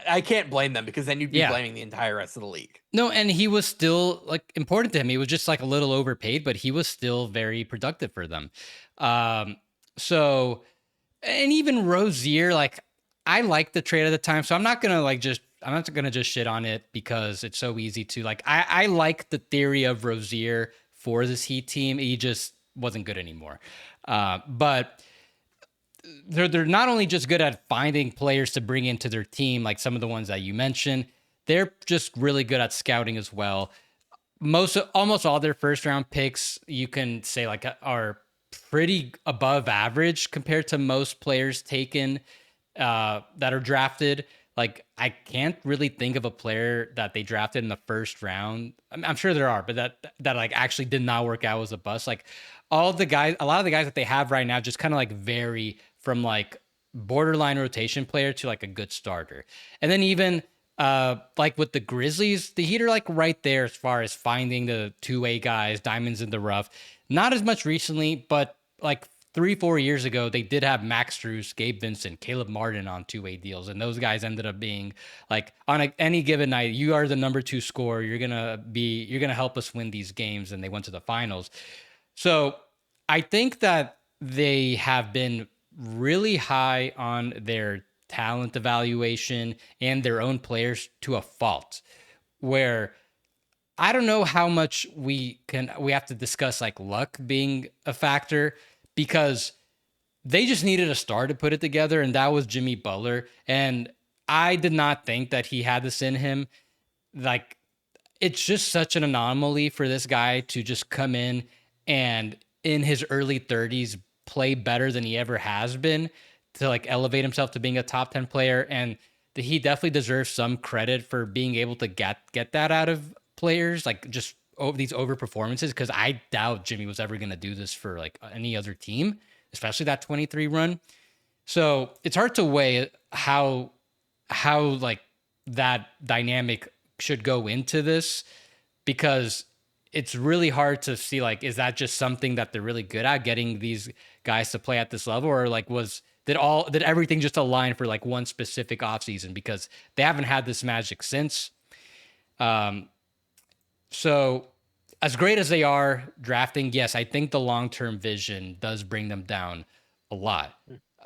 I can't blame them because then you'd be yeah. blaming the entire rest of the league. No, and he was still like important to him. He was just like a little overpaid, but he was still very productive for them. Um, so, and even Rozier, like I liked the trade at the time, so I'm not gonna just shit on it because it's so easy to like. I like the theory of Rozier for this Heat team. He just wasn't good anymore. But they're not only just good at finding players to bring into their team, like some of the ones that you mentioned. They're just really good at scouting as well. Almost all their first round picks you can say like are pretty above average compared to most players taken that are drafted. Like I can't really think of a player that they drafted in the first round. I'm sure there are, but that like actually did not work out as a bust. Like all the guys, a lot of the guys that they have right now just kind of like vary from like borderline rotation player to like a good starter. And then even like with the Grizzlies, the Heat are like right there as far as finding the two-way guys, diamonds in the rough. Not as much recently, but like 3-4 years ago, they did have Max Strus, Gabe Vincent, Caleb Martin on two-way deals, and those guys ended up being like on any given night, you are the number two scorer. You're gonna help us win these games, and they went to the finals. So I think that they have been really high on their talent evaluation and their own players to a fault, where I don't know how much we have to discuss like luck being a factor because they just needed a star to put it together, and that was Jimmy Butler. And I did not think that he had this in him. Like, it's just such an anomaly for this guy to just come in his early 30s play better than he ever has been to like elevate himself to being a top 10 player. And he definitely deserves some credit for being able to get that out of players, like just over these over performances, because I doubt Jimmy was ever going to do this for like any other team, especially that 23 run. So it's hard to weigh how like that dynamic should go into this, because it's really hard to see like, is that just something that they're really good at, getting these guys to play at this level, or like did everything just align for like one specific offseason, because they haven't had this magic since. um so as great as they are drafting, yes, I think the long-term vision does bring them down a lot.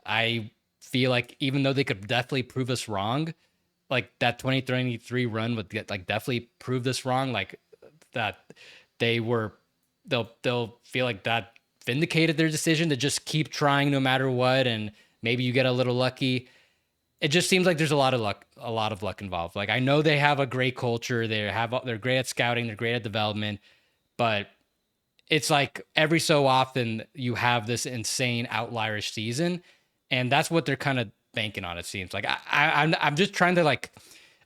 I feel like even though they could definitely prove us wrong, like that 2023 run would get like definitely prove this wrong, like that they were they'll feel like that vindicated their decision to just keep trying no matter what, and maybe you get a little lucky. It just seems like there's a lot of luck involved. Like I know they have a great culture, they're great at scouting, they're great at development, but it's like every so often you have this insane outlierish season, and that's what they're kind of banking on. It seems like I'm just trying to like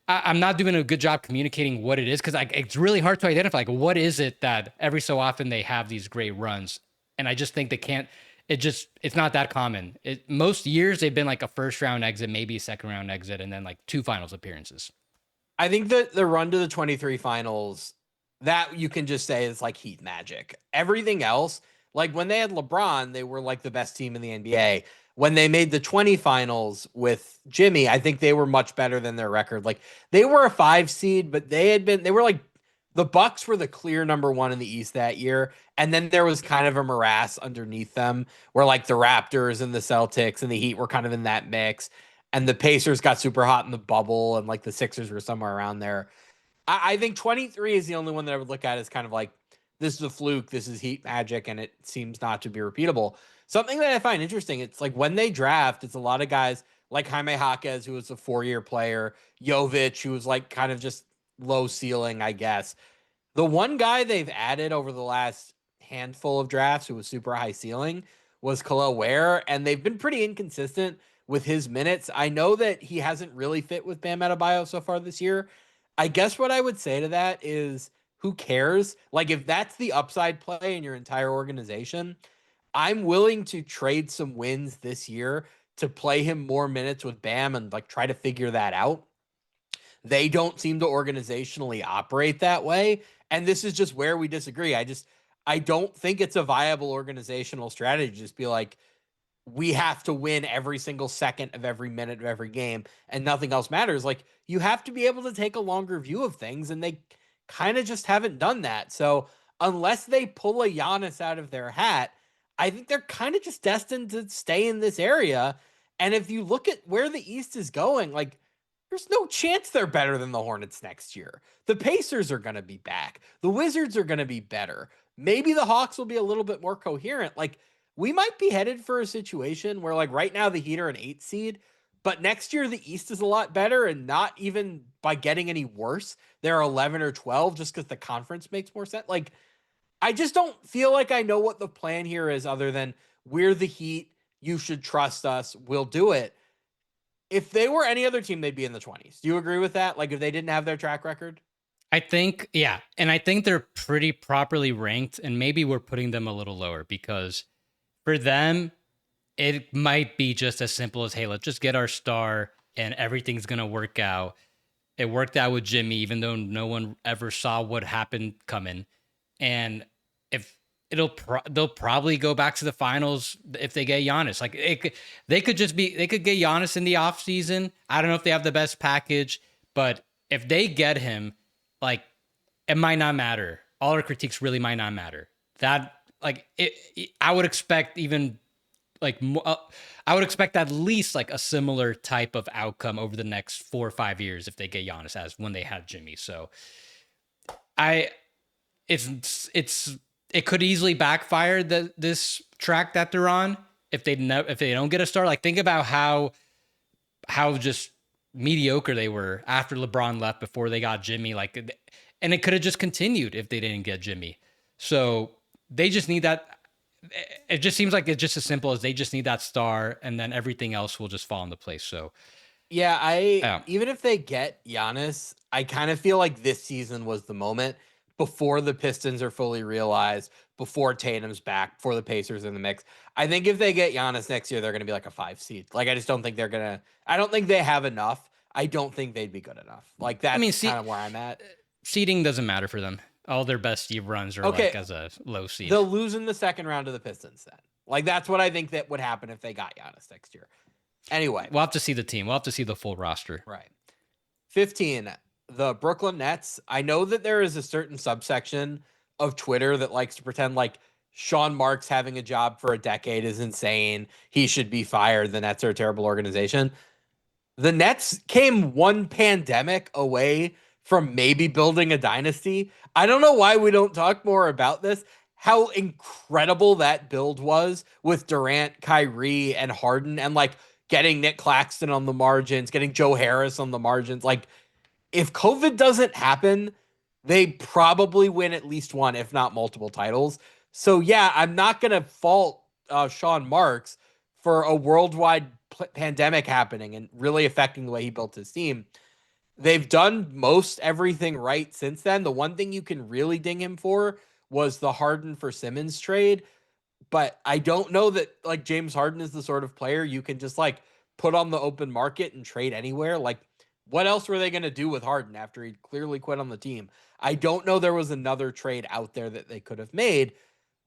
I'm not doing a good job communicating what it is, because like it's really hard to identify like what is it that every so often they have these great runs, and I just think they can't. It's not that common. Most years they've been like a first round exit, maybe a second round exit, and then like two finals appearances. I think that the run to the 23 finals, that you can just say is like Heat magic. Everything else, like when they had LeBron, they were like the best team in the NBA. When they made the 20 finals with Jimmy, I think they were much better than their record. Like they were a 5 seed, but they were like the Bucks were the clear number 1 in the East that year. And then there was kind of a morass underneath them where like the Raptors and the Celtics and the Heat were kind of in that mix, and the Pacers got super hot in the bubble, and like the Sixers were somewhere around there. I think 23 is the only one that I would look at as kind of like, this is a fluke, this is Heat magic, and it seems not to be repeatable. Something that I find interesting, it's like when they draft, it's a lot of guys like Jaime Jaquez, who was a 4-year player, Jovic, who was like kind of just low ceiling, I guess. The one guy they've added over the last handful of drafts who was super high ceiling was Khalil Ware, and they've been pretty inconsistent with his minutes. I know that he hasn't really fit with Bam Adebayo so far this year. I guess what I would say to that is, who cares? Like, if that's the upside play in your entire organization, I'm willing to trade some wins this year to play him more minutes with Bam and like try to figure that out. They don't seem to organizationally operate that way. And this is just where we disagree. I don't think it's a viable organizational strategy to just be like, we have to win every single second of every minute of every game and nothing else matters. Like, you have to be able to take a longer view of things, and they kind of just haven't done that. So unless they pull a Giannis out of their hat, I think they're kind of just destined to stay in this area. And if you look at where the East is going, like, there's no chance they're better than the Hornets next year. The Pacers are going to be back. The Wizards are going to be better. Maybe the Hawks will be a little bit more coherent. Like, we might be headed for a situation where, like, right now the Heat are an 8 seed, but next year the East is a lot better, and not even by getting any worse. They're 11 or 12 just because the conference makes more sense. Like, I just don't feel like I know what the plan here is other than we're the Heat. You should trust us. We'll do it. If they were any other team, they'd be in the 20s. Do you agree with that? Like, if they didn't have their track record? I think, yeah. And I think they're pretty properly ranked, and maybe we're putting them a little lower because for them, it might be just as simple as, hey, let's just get our star and everything's going to work out. It worked out with Jimmy, even though no one ever saw what happened coming. And if they'll probably go back to the finals if they get Giannis. Like, they could get Giannis in the offseason. I don't know if they have the best package, but if they get him, like, it might not matter. All our critiques really might not matter. That, like, I would expect even like I would expect at least like a similar type of outcome over the next 4 or 5 years if they get Giannis as when they had Jimmy. So I it could easily backfire this track that they're on if they don't get a star. Like, think about how just mediocre they were after LeBron left before they got Jimmy. Like, and it could have just continued if they didn't get Jimmy. So they just need that. It just seems like it's just as simple as they just need that star, and then everything else will just fall into place. So Yeah, even if they get Giannis, I kind of feel like this season was the moment before the Pistons are fully realized, before Tatum's back, before the Pacers in the mix. I think if they get Giannis next year, they're going to be like a 5 seed. Like, I just don't think I don't think they have enough. I don't think they'd be good enough. Like, I mean, that's kind of where I'm at. Seeding doesn't matter for them. All their best runs are Okay, like as a low seed. they'll lose in the second round to the Pistons then. Like, that's what I think that would happen if they got Giannis next year. Anyway, we'll have to see the team. We'll have to see the full roster. Right. 15, the Brooklyn Nets. I know that there is a certain subsection of Twitter that likes to pretend like Sean Marks having a job for a decade is insane. He should be fired. The Nets are a terrible organization. The Nets came one pandemic away from maybe building a dynasty. I don't know why we don't talk more about this. How incredible that build was with Durant, Kyrie, and Harden, and like getting Nick Claxton on the margins, getting Joe Harris on the margins. Like, if COVID doesn't happen, they probably win at least one, if not multiple titles. So yeah, I'm not going to fault Sean Marks for a worldwide pandemic happening and really affecting the way he built his team. They've done most everything right since then. The one thing you can really ding him for was the Harden for Simmons trade. But I don't know that, like, James Harden is the sort of player you can just like put on the open market and trade anywhere. Like, what else were they going to do with Harden after he clearly quit on the team? I don't know there was another trade out there that they could have made.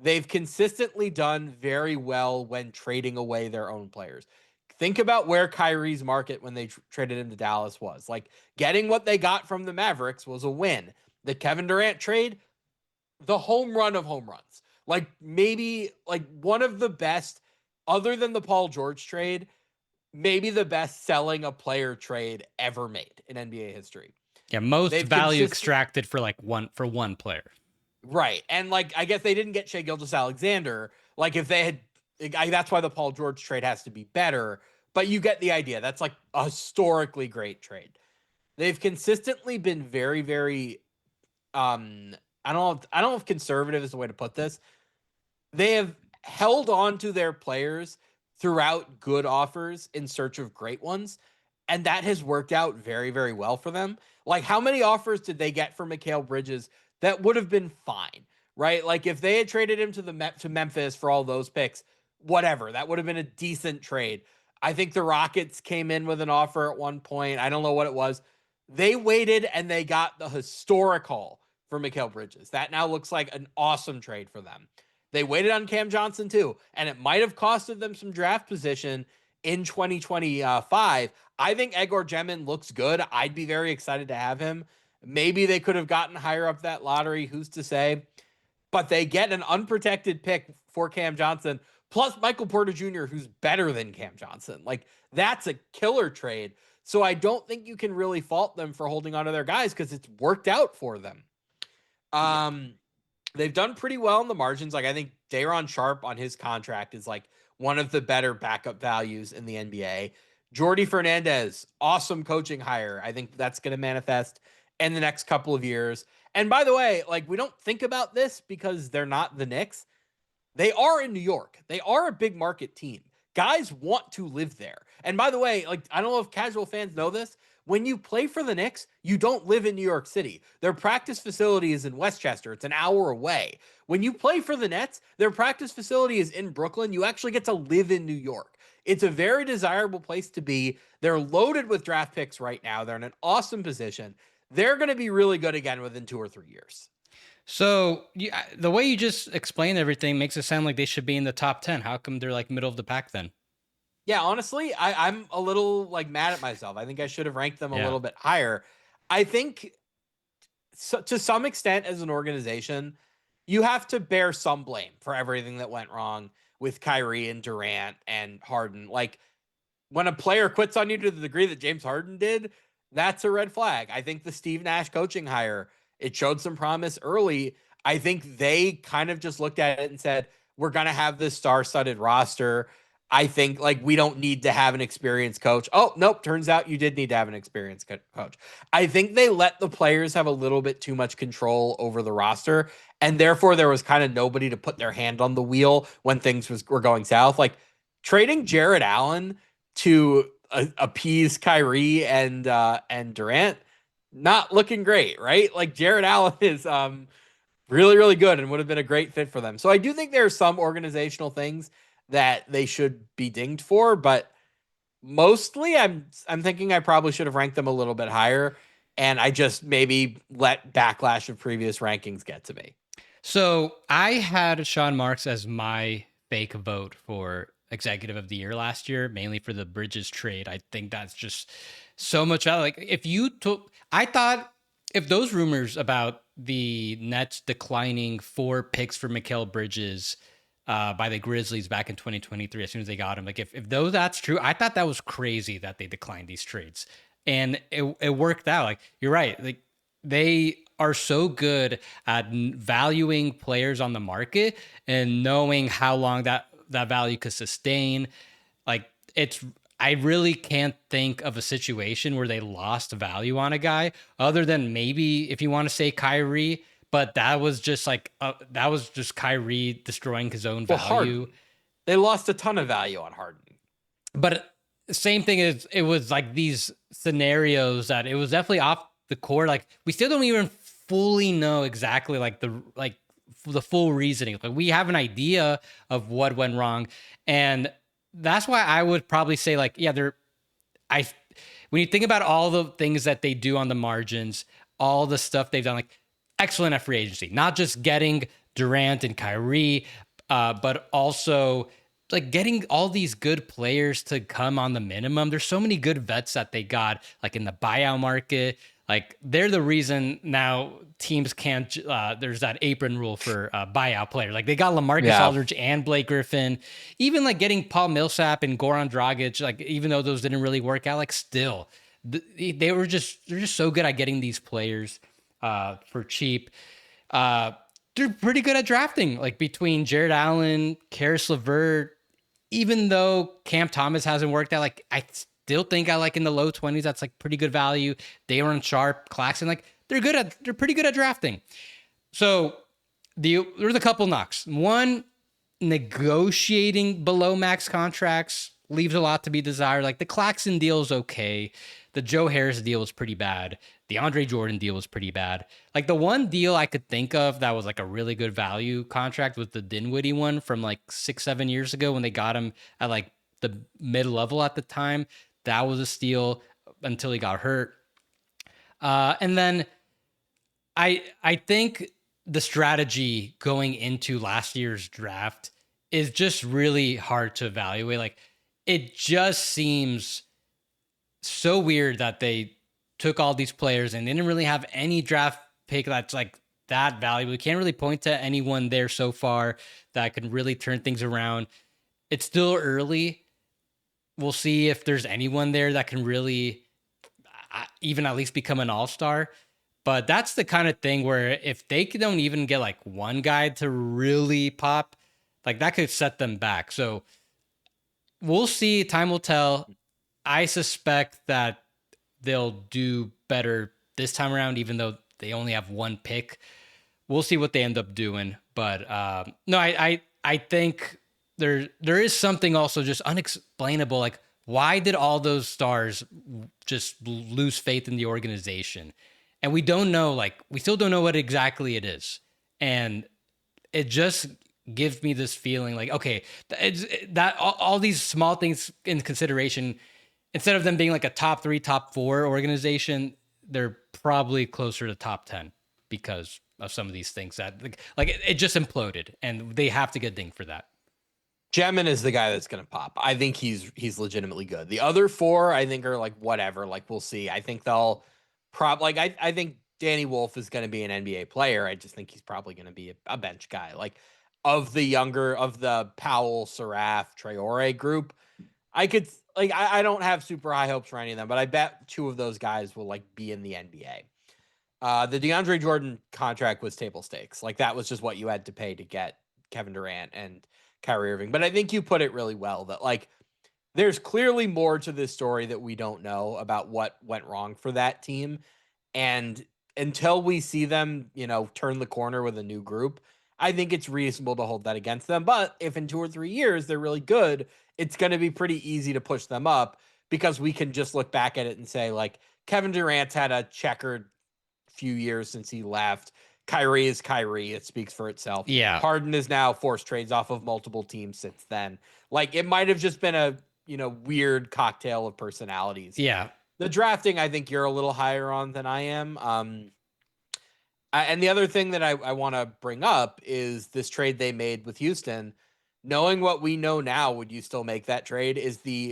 They've consistently done very well when trading away their own players. Think about where Kyrie's market when they traded him to Dallas was. Like, getting what they got from the Mavericks was a win. The Kevin Durant trade, the home run of home runs. Like, maybe like one of the best, other than the Paul George trade, maybe the best selling a player trade ever made in NBA history. Yeah, most value extracted for one player. Right. And like, I guess they didn't get Shai Gilgeous-Alexander. Like, if they had, that's why the Paul George trade has to be better. But you get the idea. That's like a historically great trade. They've consistently been very, very, I don't know if conservative is the way to put this. They have held on to their players throughout good offers in search of great ones. And that has worked out very, very well for them. Like, how many offers did they get for Mikal Bridges that would have been fine, right? Like, if they had traded him to Memphis for all those picks, whatever, that would have been a decent trade. I think the Rockets came in with an offer at one point. I don't know what it was. They waited and they got the historic haul for Mikal Bridges. That now looks like an awesome trade for them. They waited on Cam Johnson too, and it might have costed them some draft position in 2025. I think Egor Gemin looks good. I'd be very excited to have him. Maybe they could have gotten higher up that lottery. Who's to say? But they get an unprotected pick for Cam Johnson, plus Michael Porter Jr., who's better than Cam Johnson. Like, that's a killer trade. So I don't think you can really fault them for holding on to their guys because it's worked out for them. They've done pretty well in the margins. Like, I think Day'Ron Sharpe on his contract is like one of the better backup values in the NBA. Jordi Fernandez, awesome coaching hire. I think that's going to manifest in the next couple of years. And by the way, like, we don't think about this because they're not the Knicks. They are in New York. They are a big market team. Guys want to live there. And by the way, like, I don't know if casual fans know this. When you play for the Knicks, you don't live in New York City. Their practice facility is in Westchester. It's an hour away. When you play for the Nets, their practice facility is in Brooklyn. You actually get to live in New York. It's a very desirable place to be. They're loaded with draft picks right now. They're in an awesome position. They're going to be really good again within 2 or 3 years. So the way you just explained everything makes it sound like they should be in the top 10. How come they're like middle of the pack then? Yeah, honestly, I'm a little like mad at myself. I think I should have ranked them a little bit higher. I think to some extent as an organization, you have to bear some blame for everything that went wrong with Kyrie and Durant and Harden. Like, when a player quits on you to the degree that James Harden did, that's a red flag. I think the Steve Nash coaching hire, it showed some promise early. I think they kind of just looked at it and said, we're going to have this star-studded roster. I think, like, we don't need to have an experienced coach. Oh, nope. Turns out you did need to have an experienced coach. I think they let the players have a little bit too much control over the roster. And therefore there was kind of nobody to put their hand on the wheel when things were going south. Like, trading Jared Allen to appease Kyrie and Durant, not looking great, right? Like, Jared Allen is really, really good and would have been a great fit for them. So I do think there are some organizational things that they should be dinged for, but mostly I'm thinking I probably should have ranked them a little bit higher, and I just maybe let backlash of previous rankings get to me. So I had Sean Marks as my fake vote for executive of the year last year, mainly for the Bridges trade. I think that's just so much value. Like, if you took, I thought if those rumors about the Nets declining 4 picks for Mikal Bridges by the Grizzlies back in 2023, as soon as they got him, like, if that's true, I thought that was crazy that they declined these trades. And it worked out. Like, you're right. Like, they are so good at valuing players on the market and knowing how long that value could sustain. Like, I really can't think of a situation where they lost value on a guy other than maybe if you want to say Kyrie, but that was just like that was just Kyrie destroying his own value. Harden. They lost a ton of value on Harden. But same thing is, it was like these scenarios that it was definitely off the court. Like, we still don't even fully know exactly like the full reasoning. Like, we have an idea of what went wrong, and that's why I would probably say, like, yeah, when you think about all the things that they do on the margins, all the stuff they've done, like, excellent at free agency, not just getting Durant and Kyrie, but also like getting all these good players to come on the minimum. There's so many good vets that they got, like, in the buyout market. Like, they're the reason now teams can't, there's that apron rule for buyout players. Like, they got LaMarcus Aldridge and Blake Griffin, even like getting Paul Millsap and Goran Dragic, like, even though those didn't really work out, like, still they're just so good at getting these players for cheap. They're pretty good at drafting, like, between Jared Allen, Karis LeVert, even though Cam Thomas hasn't worked out, like, I still think I like in the low 20s. That's like pretty good value. Day'Ron Sharpe, Claxton, like, they're pretty good at drafting. So there's a couple knocks. One, negotiating below max contracts leaves a lot to be desired. Like, the Claxton deal is okay. The Joe Harris deal was pretty bad. The Andre Jordan deal was pretty bad. Like, the one deal I could think of that was like a really good value contract was the Dinwiddie one from like 6-7 years ago when they got him at like the mid-level at the time. That was a steal until he got hurt. And then I think the strategy going into last year's draft is just really hard to evaluate. Like it just seems so weird that they took all these players and they didn't really have any draft pick that's like that valuable. You can't really point to anyone there so far that can really turn things around. It's still early. We'll see if there's anyone there that can really even at least become an all-star. But that's the kind of thing where if they don't even get like one guy to really pop, like that could set them back. So we'll see. Time will tell. I suspect that they'll do better this time around, even though they only have one pick. We'll see what they end up doing. But no, I think there is something also just unexplainable. Like, why did all those stars just lose faith in the organization? And we don't know. Like, we still don't know what exactly it is. And it just gives me this feeling like, okay, that all these small things in consideration, instead of them being like a top 3, top 4 organization, they're probably closer to top 10 because of some of these things that like it just imploded and they have to get dinged for that. Jemin is the guy that's going to pop. I think he's legitimately good. The other four, I think, are like whatever. Like we'll see. I think they'll I think Danny Wolf is going to be an NBA player. I just think he's probably going to be a bench guy. Like of the Powell, Seraph, Traore group, I could like I don't have super high hopes for any of them, but I bet two of those guys will like be in the NBA. The DeAndre Jordan contract was table stakes. Like that was just what you had to pay to get Kevin Durant and Kyrie Irving. But I think you put it really well that like there's clearly more to this story that we don't know about what went wrong for that team. And until we see them, turn the corner with a new group, I think it's reasonable to hold that against them. But if in 2 or 3 years they're really good, it's going to be pretty easy to push them up because we can just look back at it and say, like, Kevin Durant's had a checkered few years since he left. Kyrie is Kyrie. It speaks for itself. Yeah. Harden is now forced trades off of multiple teams since then. Like it might have just been a, weird cocktail of personalities. Yeah. The drafting, I think you're a little higher on than I am. And the other thing that I want to bring up is this trade they made with Houston. Knowing what we know now, would you still make that trade?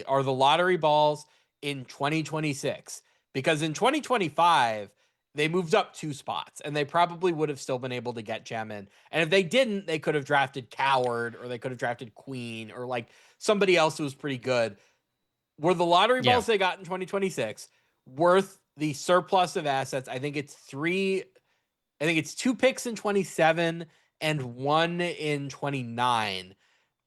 Are the lottery balls in 2026? Because in 2025, they moved up 2 spots and they probably would have still been able to get Jemin. And if they didn't, they could have drafted Coward or they could have drafted Queen or like somebody else who was pretty good. Were the lottery balls they got in 2026 worth the surplus of assets? I think it's 2 picks in 27 and 1 in 29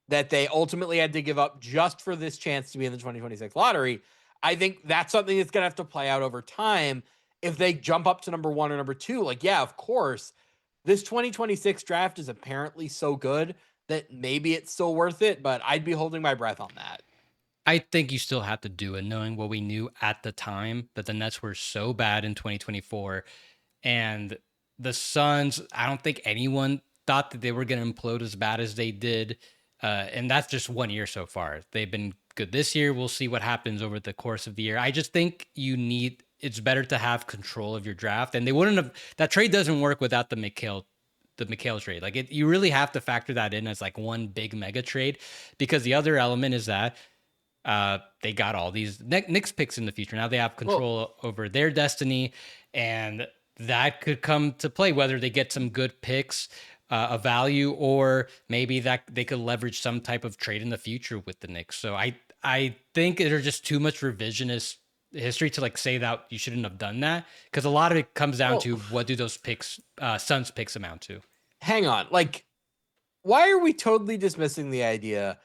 that they ultimately had to give up just for this chance to be in the 2026 lottery. I think that's something that's going to have to play out over time. If they jump up to number 1 or number 2, like, yeah, of course, this 2026 draft is apparently so good that maybe it's still worth it, but I'd be holding my breath on that. I think you still have to do it, knowing what we knew at the time that the Nets were so bad in 2024. And the Suns, I don't think anyone thought that they were going to implode as bad as they did. And that's just 1 year so far. They've been good this year. We'll see what happens over the course of the year. I just think it's better to have control of your draft. And they wouldn't have, that trade doesn't work without the Mikal trade. Like you really have to factor that in as like one big mega trade, because the other element is that they got all these Knicks picks in the future. Now they have control over their destiny, and that could come to play whether they get some good picks of value, or maybe that they could leverage some type of trade in the future with the Knicks. So I think there's just too much revisionist history to like say that you shouldn't have done that, because a lot of it comes down to what do those picks, Suns picks, amount to. Hang on, like, why are we totally dismissing the idea?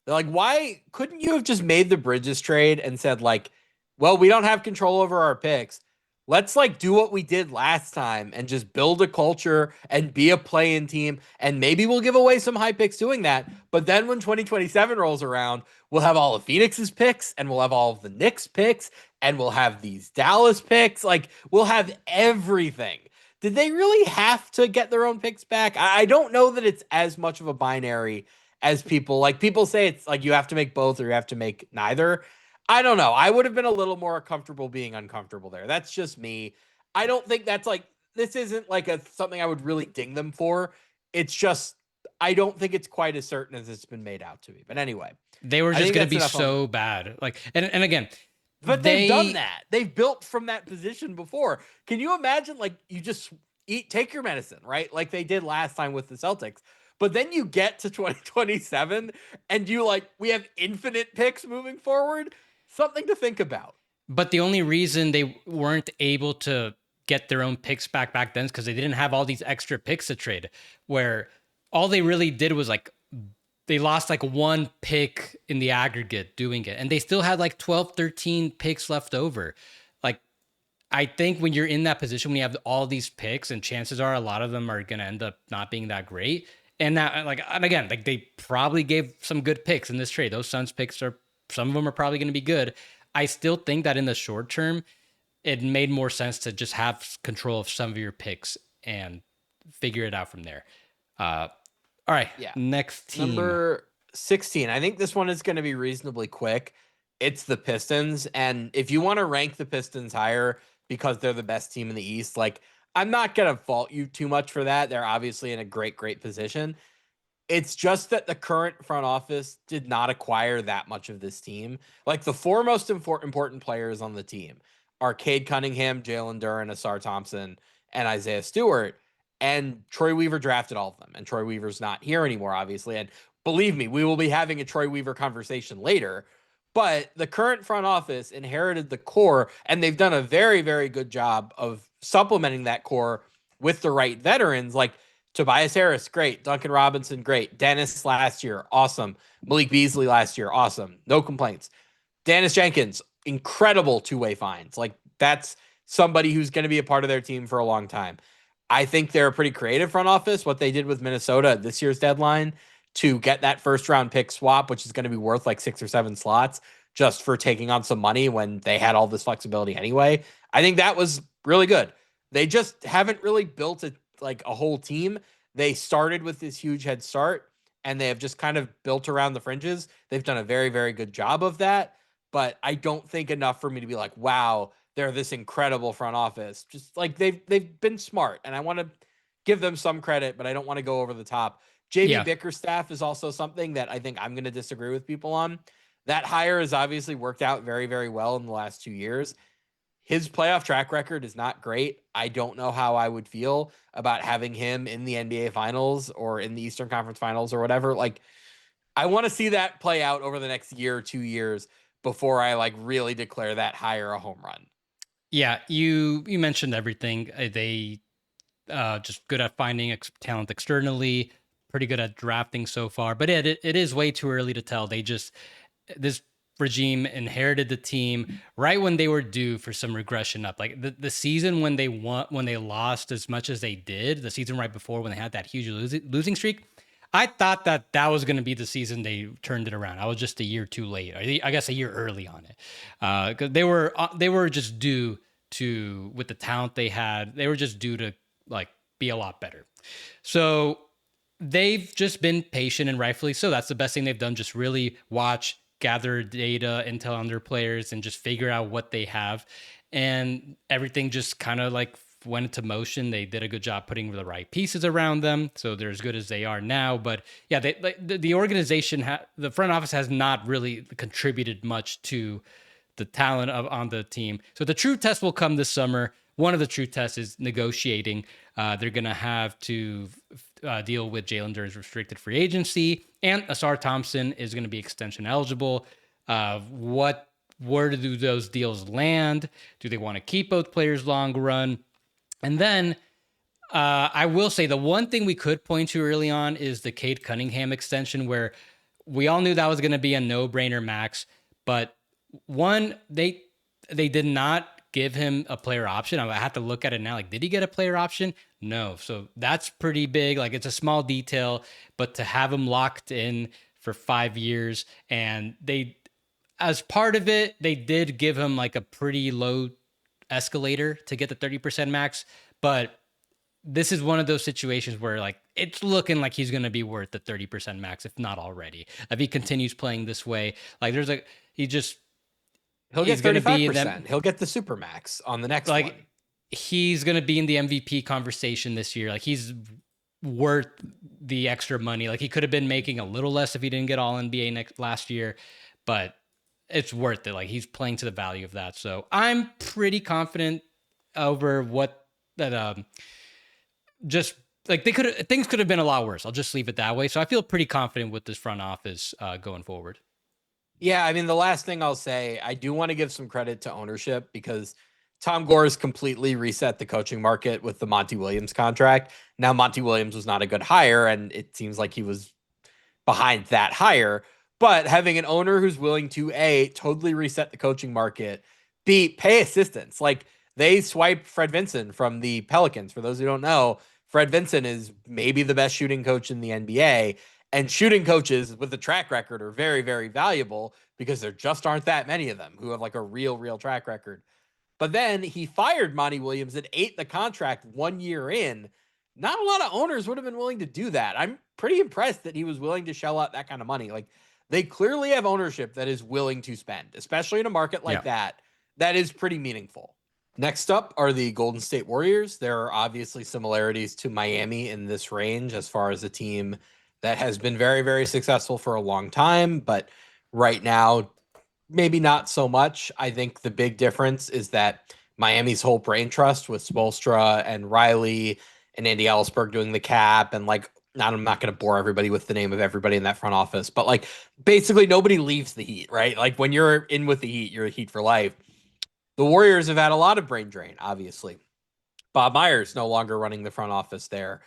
Like, why couldn't you have just made the Bridges trade and said, like, well, we don't have control over our picks. Let's like do what we did last time and just build a culture and be a play-in team. And maybe we'll give away some high picks doing that. But then when 2027 rolls around, we'll have all of Phoenix's picks and we'll have all of the Knicks picks and we'll have these Dallas picks. Like, we'll have everything. Did they really have to get their own picks back? I don't know that it's as much of a binary as people say. It's like you have to make both or you have to make neither. I don't know. I would have been a little more comfortable being uncomfortable there. That's just me. I don't think that's like this isn't like a something I would really ding them for. It's just I don't think it's quite as certain as it's been made out to be. But anyway, They were I just think gonna that's be enough on. so bad. Like, and again, But they've done they that. They've built from that position before. Can you imagine like you just take your medicine, right? Like they did last time with the Celtics. But then you get to 2027 and you like we have infinite picks moving forward. Something to think about. but the only reason they weren't able to get their own picks back then is because they didn't have all these extra picks to trade. Where all they really did was like they lost like one pick in the aggregate doing it, and they still had like 12, 13 picks left over. Like, I think when you're in that position, when you have all these picks, and chances are a lot of them are going to end up not being that great. And that, like, and again, like they probably gave some good picks in this trade. Those Suns picks are, some of them are probably going to be good. I still think that in the short term, it made more sense to just have control of some of your picks and figure it out from there. All right, Yeah. next team. Number 16. I think this one is going to be reasonably quick. It's the Pistons. And if you want to rank the Pistons higher because they're the best team in the East, like I'm not going to fault you too much for that. They're obviously in a great position. It's just that the current front office did not acquire that much of this team. Like the four most important players on the team are Cade Cunningham, Jalen Duren, Asar Thompson, and Isaiah Stewart. And Troy Weaver drafted all of them. And Troy Weaver's not here anymore, obviously. And believe me, we will be having a Troy Weaver conversation later. But the current front office inherited the core, and they've done a very good job of supplementing that core with the right veterans. Like Tobias Harris, great. Duncan Robinson, great. Dennis last year, awesome. Malik Beasley last year, awesome. No complaints. Dennis Jenkins, incredible two-way finds. Like that's somebody who's going to be a part of their team for a long time. I think they're a pretty creative front office. What they did with Minnesota at this year's deadline to get that first round pick swap, which is going to be worth like 6 or 7 slots just for taking on some money when they had all this flexibility anyway. I think that was really good. They just haven't really built a whole team. They started with this huge head start and they have just kind of built around the fringes. They've done a very good job of that, but I don't think enough for me to be like, wow, they're this incredible front office. Just like they've been smart, and I want to give them some credit, but I don't want to go over the top. JB Bickerstaff is also something that I think I'm going to disagree with people on. That hire has obviously worked out very well in the last 2 years. His playoff track record is not great. I don't know how I would feel about having him in the NBA Finals or in the Eastern Conference Finals or whatever. Like, I want to see that play out over the next year or 2 years before I like really declare that hire a home run. Yeah, you mentioned everything. They just good at finding talent externally, pretty good at drafting so far. But it is way too early to tell. This regime inherited the team right when they were due for some regression up. Like the season when they lost as much as they did, the season right before when they had that huge losing streak. I thought that was going to be the season they turned it around. I was just a year too late. I guess a year early on it, because they were just due to, with the talent they had, they were just due to like be a lot better. So they've just been patient, and rightfully so. That's the best thing they've done. Just really watch, gather data, intel on their players, and just figure out what they have. And everything just kind of like went into motion. They did a good job putting the right pieces around them, so they're as good as they are now. But yeah, the organization, the front office has not really contributed much to the talent on the team. So the true test will come this summer. One of the true tests is negotiating. They're going to have to deal with Jalen Duren's restricted free agency, and Asar Thompson is going to be extension eligible. Where do those deals land? Do they want to keep both players long run? And then I will say the one thing we could point to early on is the Cade Cunningham extension, where we all knew that was going to be a no-brainer max. But one, they did not give him a player option. I have to look at it now. Like, did he get a player option? No. So that's pretty big. Like, it's a small detail, but to have him locked in for 5 years, and they, as part of it, they did give him like a pretty low escalator to get the 30% max. But this is one of those situations where like it's looking like he's going to be worth the 30% max, if not already. If he continues playing this way, like he'll get he's 35%. He'll get the super max on the next like one. he's going to be in the MVP conversation this year. Like he's worth the extra money. Like he could have been making a little less if he didn't get all NBA last year, but it's worth it. Like he's playing to the value of that. So I'm pretty confident over what that just like they could things could have been a lot worse. I'll just leave it that way. So I feel pretty confident with this front office going forward. Yeah, I mean, the last thing I'll say, I do want to give some credit to ownership because Tom Gore's completely reset the coaching market with the Monty Williams contract. Now, Monty Williams was not a good hire, and it seems like he was behind that hire. But having an owner who's willing to A, totally reset the coaching market, B, pay assistants. Like they swiped Fred Vinson from the Pelicans. For those who don't know, Fred Vinson is maybe the best shooting coach in the NBA. And shooting coaches with a track record are very, very valuable because there just aren't that many of them who have like a real track record. But then he fired Monty Williams and ate the contract 1 year in. Not a lot of owners would have been willing to do that. I'm pretty impressed that he was willing to shell out that kind of money. Like they clearly have ownership that is willing to spend, especially in a market like Yeah. that. That is pretty meaningful. Next up are the Golden State Warriors. There are obviously similarities to Miami in this range as far as a team that has been very, very successful for a long time, but right now maybe not so much. I think the big difference is that Miami's whole brain trust with Spolstra and Riley and Andy Ellisberg doing the cap and like I'm not going to bore everybody with the name of everybody in that front office, but like basically nobody leaves the Heat, right? Like when you're in with the Heat, you're a Heat for life. The Warriors have had a lot of brain drain, obviously. Bob Myers no longer running the front office there.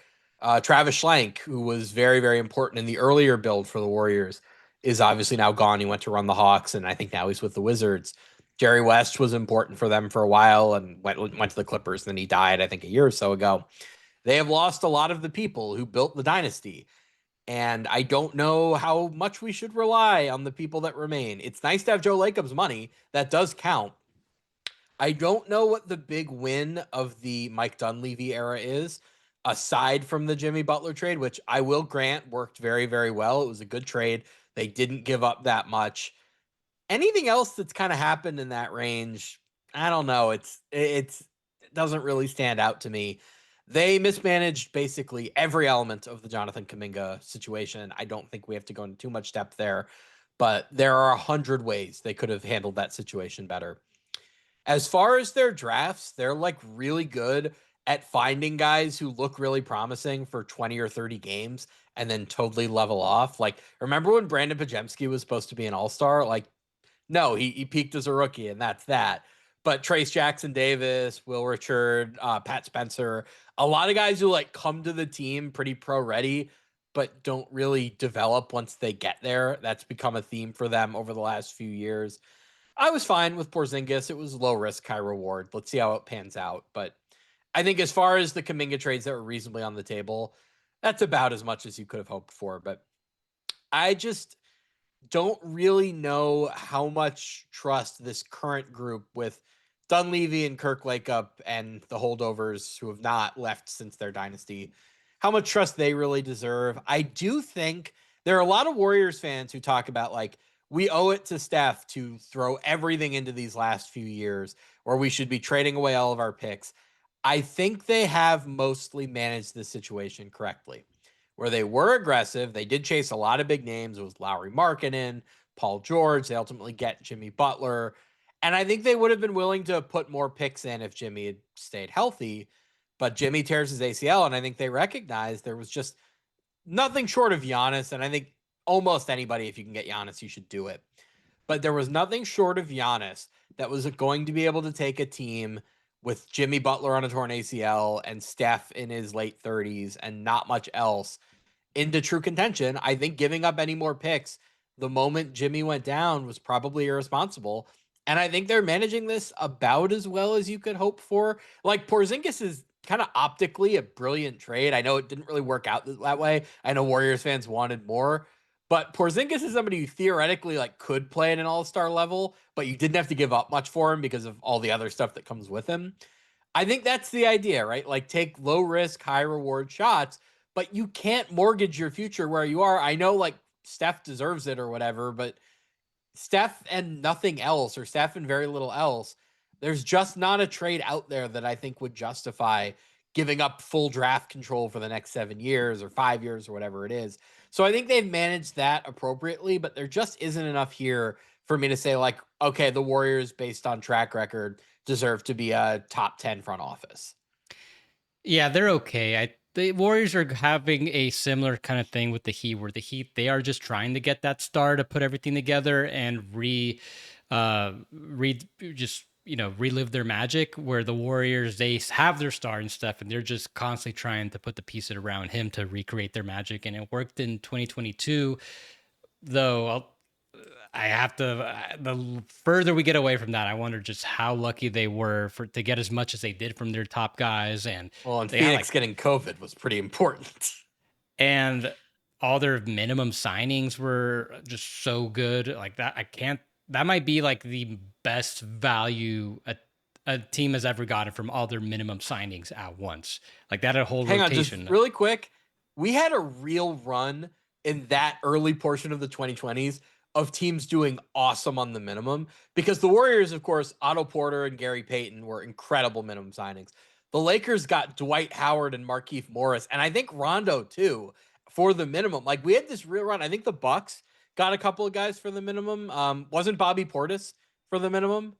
Travis Schlenk, who was very, very important in the earlier build for the Warriors, is obviously now gone. He went to run the Hawks, and I think now he's with the Wizards. Jerry West was important for them for a while and went to the Clippers. And then he died, I think, a year or so ago. They have lost a lot of the people who built the dynasty. And I don't know how much we should rely on the people that remain. It's nice to have Joe Lacob's money. That does count. I don't know what the big win of the Mike Dunleavy era is, aside from the Jimmy Butler trade, which I will grant worked very, very well. It was a good trade. They didn't give up that much. Anything else that's kind of happened in that range, I don't know. It doesn't really stand out to me. They mismanaged basically every element of the Jonathan Kuminga situation. I don't think we have to go into too much depth there, but there are 100 ways they could have handled that situation better. As far as their drafts, they're like really good at finding guys who look really promising for 20 or 30 games and then totally level off. Like, remember when Brandon Pajemski was supposed to be an all-star? Like, no, he peaked as a rookie, and that's that. But Trace Jackson Davis, Will Richard, Pat Spencer, a lot of guys who like come to the team pretty pro ready, but don't really develop once they get there. That's become a theme for them over the last few years. I was fine with Porzingis. It was low risk, high reward. Let's see how it pans out. But I think as far as the Kuminga trades that were reasonably on the table, that's about as much as you could have hoped for. But I just don't really know how much trust this current group with Dunleavy and Kirk Lakeup and the holdovers who have not left since their dynasty, how much trust they really deserve. I do think there are a lot of Warriors fans who talk about like, we owe it to Steph to throw everything into these last few years, or we should be trading away all of our picks. I think they have mostly managed this situation correctly, where they were aggressive. They did chase a lot of big names. It was Lowry Markkanen, Paul George. They ultimately get Jimmy Butler. And I think they would have been willing to put more picks in if Jimmy had stayed healthy. But Jimmy tears his ACL, and I think they recognized there was just nothing short of Giannis. And I think almost anybody, if you can get Giannis, you should do it. But there was nothing short of Giannis that was going to be able to take a team with Jimmy Butler on a torn ACL and Steph in his late 30s and not much else into true contention. I think giving up any more picks the moment Jimmy went down was probably irresponsible. And I think they're managing this about as well as you could hope for. Like Porzingis is kind of optically a brilliant trade. I know it didn't really work out that way. I know Warriors fans wanted more, but Porzingis is somebody who theoretically like could play at an all-star level, but you didn't have to give up much for him because of all the other stuff that comes with him. I think that's the idea, right? Like take low risk, high reward shots, but you can't mortgage your future where you are. I know like Steph deserves it or whatever, but Steph and nothing else, or Steph and very little else, There's just not a trade out there that I think would justify giving up full draft control for the next 7 years or 5 years or whatever it is. So I think they've managed that appropriately, but there just isn't enough here for me to say, like, okay, the Warriors, based on track record, deserve to be a top 10 front office. Yeah, they're okay. The Warriors are having a similar kind of thing with the Heat, where the Heat, they are just trying to get that star to put everything together and just relive their magic. Where the Warriors, they have their star and stuff, and they're just constantly trying to put the pieces around him to recreate their magic, and it worked in 2022. Though I have to. The further we get away from that, I wonder just how lucky they were to get as much as they did from their top guys, and Well, and they had Phoenix getting COVID was pretty important. and all their minimum signings were just so good. Like that, I can't. That might be like the best value a team has ever gotten from all their minimum signings at once. Like that, a whole Hang on, just rotation. really quick. We had a real run in that early portion of the 2020s of teams doing awesome on the minimum because the Warriors, of course, Otto Porter and Gary Payton were incredible minimum signings. The Lakers got Dwight Howard and Markieff Morris, and I think Rondo too for the minimum. Like we had this real run. I think the Bucks got a couple of guys for the minimum. Wasn't Bobby Portis for the minimum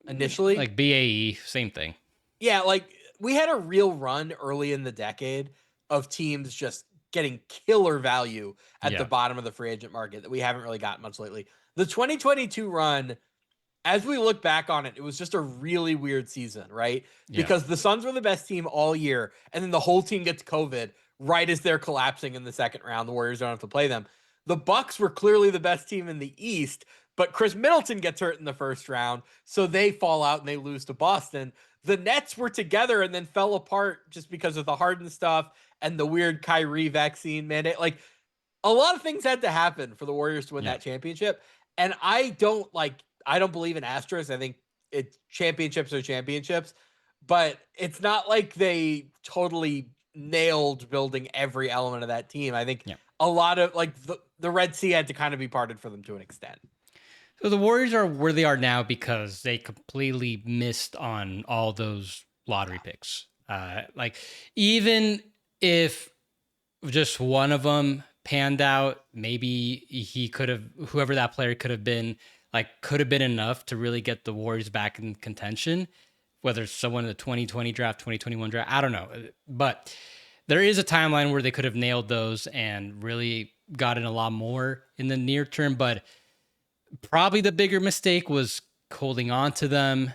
initially? Like BAE, same thing. Yeah, like we had a real run early in the decade of teams just getting killer value at the Yeah, bottom of the free agent market that we haven't really gotten much lately. The 2022 run, as we look back on it, it was just a really weird season, right? yeah, Because the Suns were the best team all year, and then the whole team gets COVID right as they're collapsing in the second round. The Warriors don't have to play them. The Bucks were clearly the best team in the East, but Chris Middleton gets hurt in the first round, so they fall out and they lose to Boston. The Nets were together and then fell apart just because of the Harden stuff and the weird Kyrie vaccine mandate. Like a lot of things had to happen for the Warriors to win yeah. that championship. And I don't believe in asterisks. I think championships are championships, but it's not like they totally nailed building every element of that team. I think Yeah. a lot of like the Red Sea had to kind of be parted for them to an extent. So the Warriors are where they are now because they completely missed on all those lottery picks. Like even if just one of them panned out, maybe he could have, whoever that player could have been, like could have been enough to really get the Warriors back in contention. Whether it's someone in the 2020 draft, 2021 draft, I don't know. But there is a timeline where they could have nailed those and really gotten a lot more in the near term. But probably the bigger mistake was holding on to them.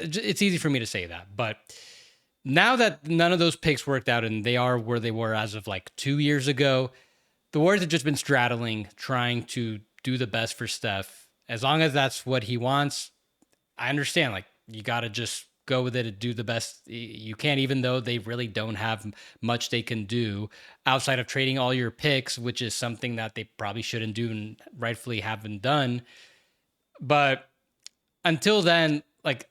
It's easy for me to say that, but now that none of those picks worked out and they are where they were as of like 2 years ago, the Warriors have just been straddling, trying to do the best for Steph. As long as that's what he wants, I understand. Like you got to just go with it and do the best you can, even though they really don't have much they can do outside of trading all your picks, which is something that they probably shouldn't do and rightfully haven't done. But until then, like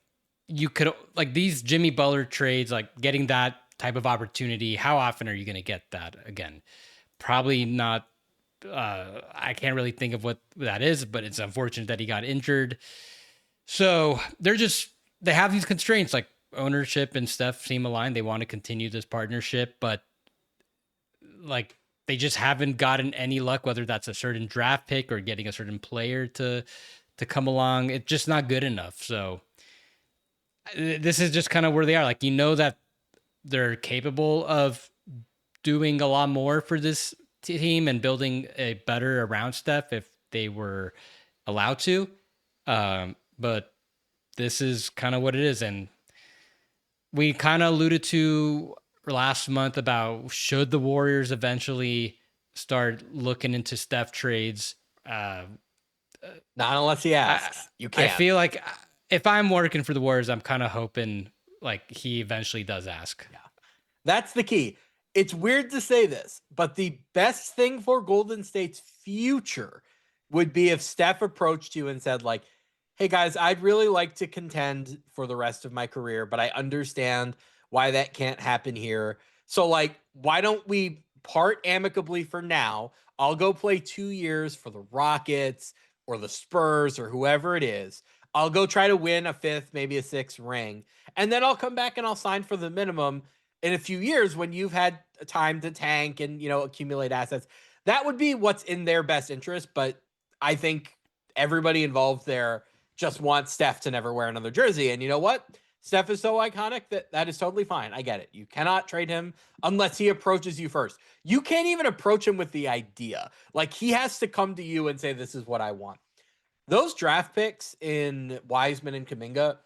you could, like these Jimmy Butler trades, like getting that type of opportunity, how often are you going to get that again? Probably not. I can't really think of what that is, but it's unfortunate that he got injured. So they have these constraints, like ownership and Steph seem aligned. They want to continue this partnership, but like they just haven't gotten any luck, whether that's a certain draft pick or getting a certain player to come along. It's just not good enough. So this is just kind of where they are. Like, that they're capable of doing a lot more for this team and building a better around Steph if they were allowed to. But this is kind of what it is. And we kind of alluded to last month about should the Warriors eventually start looking into Steph trades. Not unless he asks. You I can't. feel like if I'm working for the Warriors, I'm kind of hoping like he eventually does ask. Yeah. That's the key. It's weird to say this, but the best thing for Golden State's future would be if Steph approached you and said, like, hey guys, I'd really like to contend for the rest of my career, but I understand why that can't happen here. So, like, why don't we part amicably for now? I'll go play 2 years for the Rockets or the Spurs or whoever it is. I'll go try to win a fifth, maybe a sixth ring, and then I'll come back and I'll sign for the minimum in a few years when you've had time to tank and accumulate assets. That would be what's in their best interest, but I think everybody involved there just wants Steph to never wear another jersey. And you know what? Steph is so iconic that is totally fine. I get it. You cannot trade him unless he approaches you first. You can't even approach him with the idea. Like, he has to come to you and say, this is what I want. Those draft picks in Wiseman and Kuminga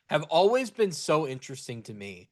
have always been so interesting to me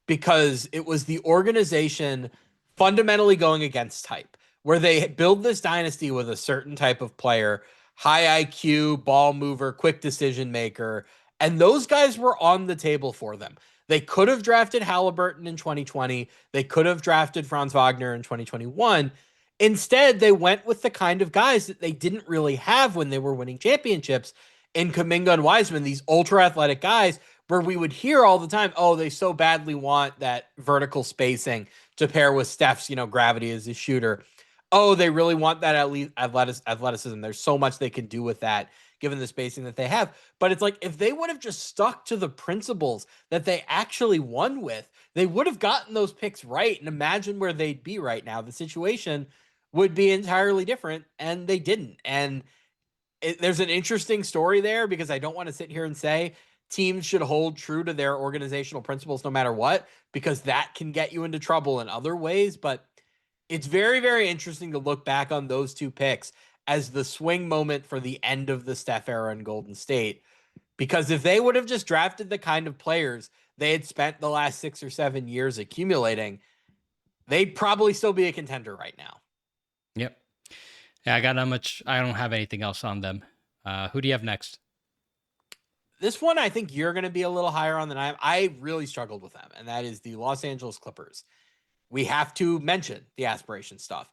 because it was the organization fundamentally going against type, where they build this dynasty with a certain type of player, high IQ, ball mover, quick decision maker, and those guys were on the table for them. They could have drafted Halliburton in 2020. They could have drafted Franz Wagner in 2021. Instead, they went with the kind of guys that they didn't really have when they were winning championships in Kuminga and Wiseman, these ultra athletic guys where we would hear all the time, oh, they so badly want that vertical spacing to pair with Steph's, gravity as a shooter. Oh, they really want that at least athleticism. There's so much they can do with that, given the spacing that they have. But it's like, if they would have just stuck to the principles that they actually won with, they would have gotten those picks right. And imagine where they'd be right now. The situation would be entirely different, and they didn't. And there's an interesting story there, because I don't want to sit here and say teams should hold true to their organizational principles no matter what, because that can get you into trouble in other ways. But it's very, very interesting to look back on those two picks as the swing moment for the end of the Steph era in Golden State. Because if they would have just drafted the kind of players they had spent the last 6 or 7 years accumulating, they'd probably still be a contender right now. Yep. Yeah, I got not much. I don't have anything else on them. Who do you have next? This one, I think you're going to be a little higher on than I am. I really struggled with them, and that is the Los Angeles Clippers. We have to mention the aspiration stuff.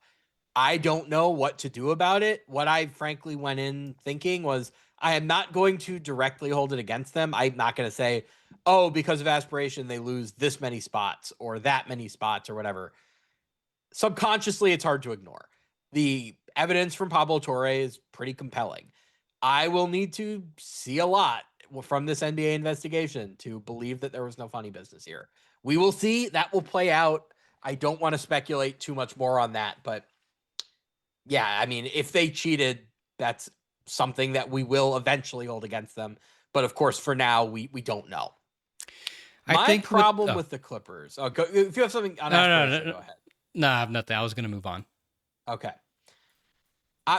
I don't know what to do about it. What I frankly went in thinking was, I am not going to directly hold it against them. I'm not going to say, oh, because of aspiration, they lose this many spots or that many spots or whatever. Subconsciously, it's hard to ignore. The evidence from Pablo Torre is pretty compelling. I will need to see a lot from this NBA investigation to believe that there was no funny business here. We will see. That will play out. I don't want to speculate too much more on that, but yeah, I mean, if they cheated, that's something that we will eventually hold against them. But of course, for now, we don't know. My problem with the Clippers. Oh, if you have something on aspiration, go ahead. No, I have nothing. I was going to move on. Okay.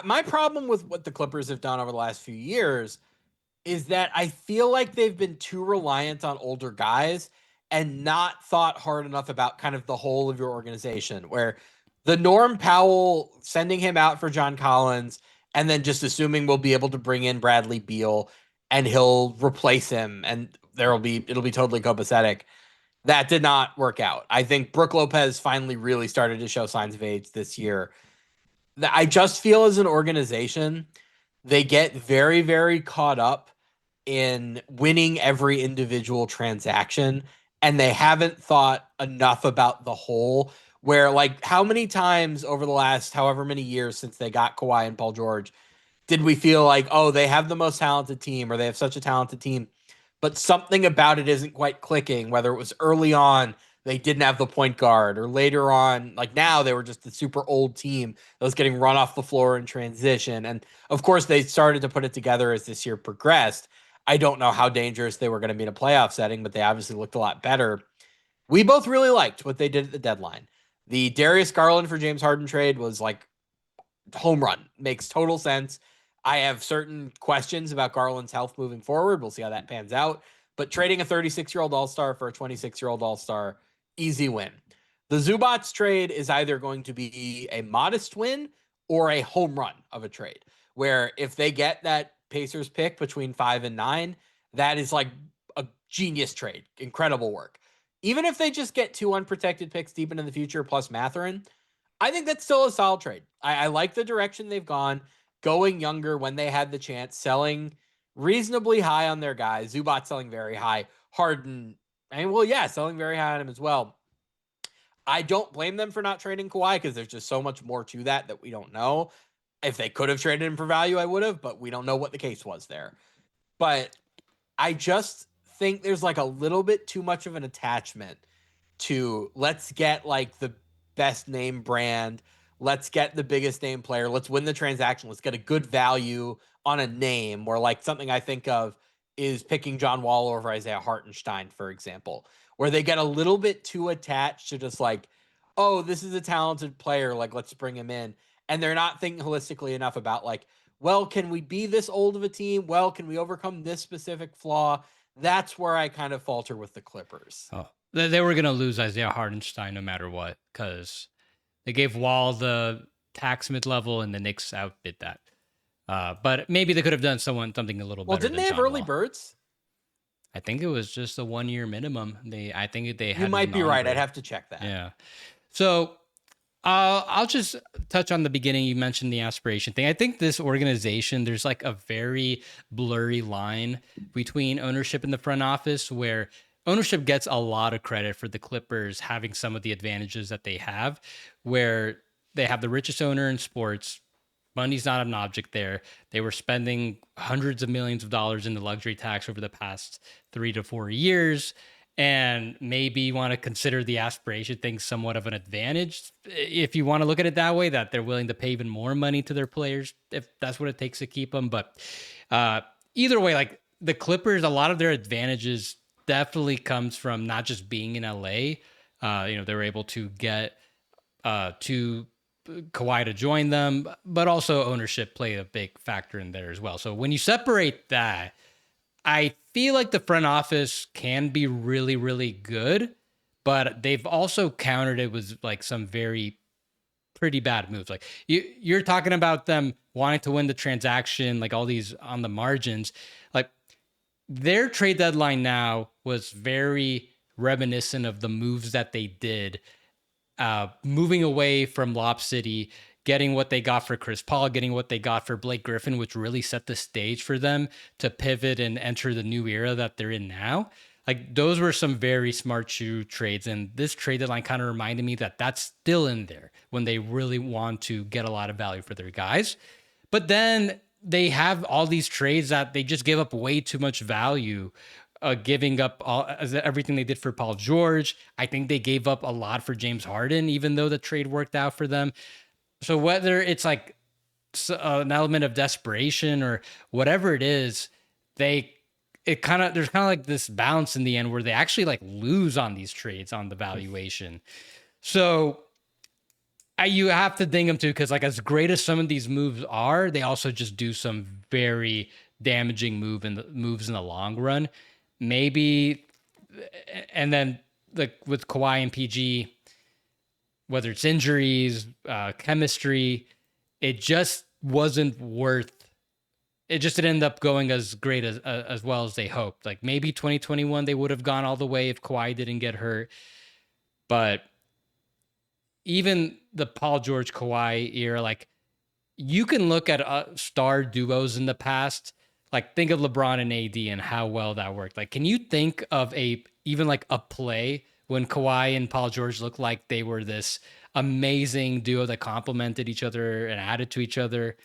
My problem with what the Clippers have done over the last few years is that I feel like they've been too reliant on older guys and not thought hard enough about kind of the whole of your organization, where the Norm Powell sending him out for John Collins and then just assuming we'll be able to bring in Bradley Beal and he'll replace him and it'll be totally copacetic. That did not work out. I think Brook Lopez finally really started to show signs of age this year. I just feel as an organization, they get very, very caught up in winning every individual transaction, and they haven't thought enough about the whole, where, like, how many times over the last however many years since they got Kawhi and Paul George did we feel like, oh, they have the most talented team or they have such a talented team, but something about it isn't quite clicking, whether it was early on they didn't have the point guard, or later on, like now, they were just a super old team that was getting run off the floor in transition. And of course, they started to put it together as this year progressed. I don't know how dangerous they were going to be in a playoff setting, but they obviously looked a lot better. We both really liked what they did at the deadline. The Darius Garland for James Harden trade was like home run. Makes total sense. I have certain questions about Garland's health moving forward. We'll see how that pans out. But trading a 36-year-old All-Star for a 26-year-old All-Star, easy win. The Zubats trade is either going to be a modest win or a home run of a trade, where if they get that Pacers pick between 5 and 9, that is like a genius trade. Incredible work. Even if they just get 2 unprotected picks deep into the future plus Mathurin, I think that's still a solid trade. I like the direction they've gone, going younger when they had the chance, selling reasonably high on their guys. Zubac selling very high. Harden, selling very high on him as well. I don't blame them for not trading Kawhi, because there's just so much more to that we don't know. If they could have traded him for value, I would have, but we don't know what the case was there. but I just think there's like a little bit too much of an attachment to let's get like the best name brand, let's get the biggest name player, let's win the transaction, let's get a good value on a name, or like something I think of is picking John Wall over Isaiah Hartenstein, for example, where they get a little bit too attached to just like, oh, this is a talented player, like let's bring him in. And they're not thinking holistically enough about like, well, can we be this old of a team? Well, can we overcome this specific flaw? That's where I kind of falter with the Clippers. Oh, they were gonna lose Isaiah Hardenstein no matter what because they gave Wall the tax mid level, and the Knicks outbid that. But maybe they could have done something a little Well, better didn't than they have John early Wall. birds? I think it was just a 1 year minimum. I think they You had a might be right. I'd non-break. have to check that. Yeah. So I'll just touch on the beginning. You mentioned the aspiration thing. I think this organization, there's like a very blurry line between ownership and the front office, where ownership gets a lot of credit for the Clippers having some of the advantages that they have, where they have the richest owner in sports. Money's not an object there. They were spending hundreds of millions of dollars in the luxury tax over the past 3 to 4 years. And maybe you want to consider the aspiration thing somewhat of an advantage. If you want to look at it that way, that they're willing to pay even more money to their players, if that's what it takes to keep them. But uh, either way, like the Clippers, a lot of their advantages definitely comes from not just being in LA. They were able to get to Kawhi to join them, but also ownership played a big factor in there as well. So when you separate that, I feel like the front office can be really, really good, but they've also countered it with like some very pretty bad moves. Like you're talking about them wanting to win the transaction, like all these on the margins. Like their trade deadline now was very reminiscent of the moves that they did, moving away from Lob City, getting what they got for Chris Paul, getting what they got for Blake Griffin, which really set the stage for them to pivot and enter the new era that they're in now. Like those were some very smart shoe trades, and this trade deadline kind of reminded me that that's still in there when they really want to get a lot of value for their guys. But then they have all these trades that they just give up way too much value, giving up everything they did for Paul George. I think they gave up a lot for James Harden, even though the trade worked out for them. So whether it's like an element of desperation or whatever it is, there's kind of like this balance in the end where they actually like lose on these trades on the valuation. So you have to ding them too, because like as great as some of these moves are, they also just do some very damaging moves in the long run. Maybe, and then like with Kawhi and PG, whether it's injuries, chemistry, it just wasn't worth. It just didn't end up going as great as well as they hoped. Like maybe 2021 they would have gone all the way if Kawhi didn't get hurt, but even the Paul George Kawhi era, like you can look at star duos in the past. Like think of LeBron and AD and how well that worked. Like, can you think of even like a play when Kawhi and Paul George looked like they were this amazing duo that complemented each other and added to each other?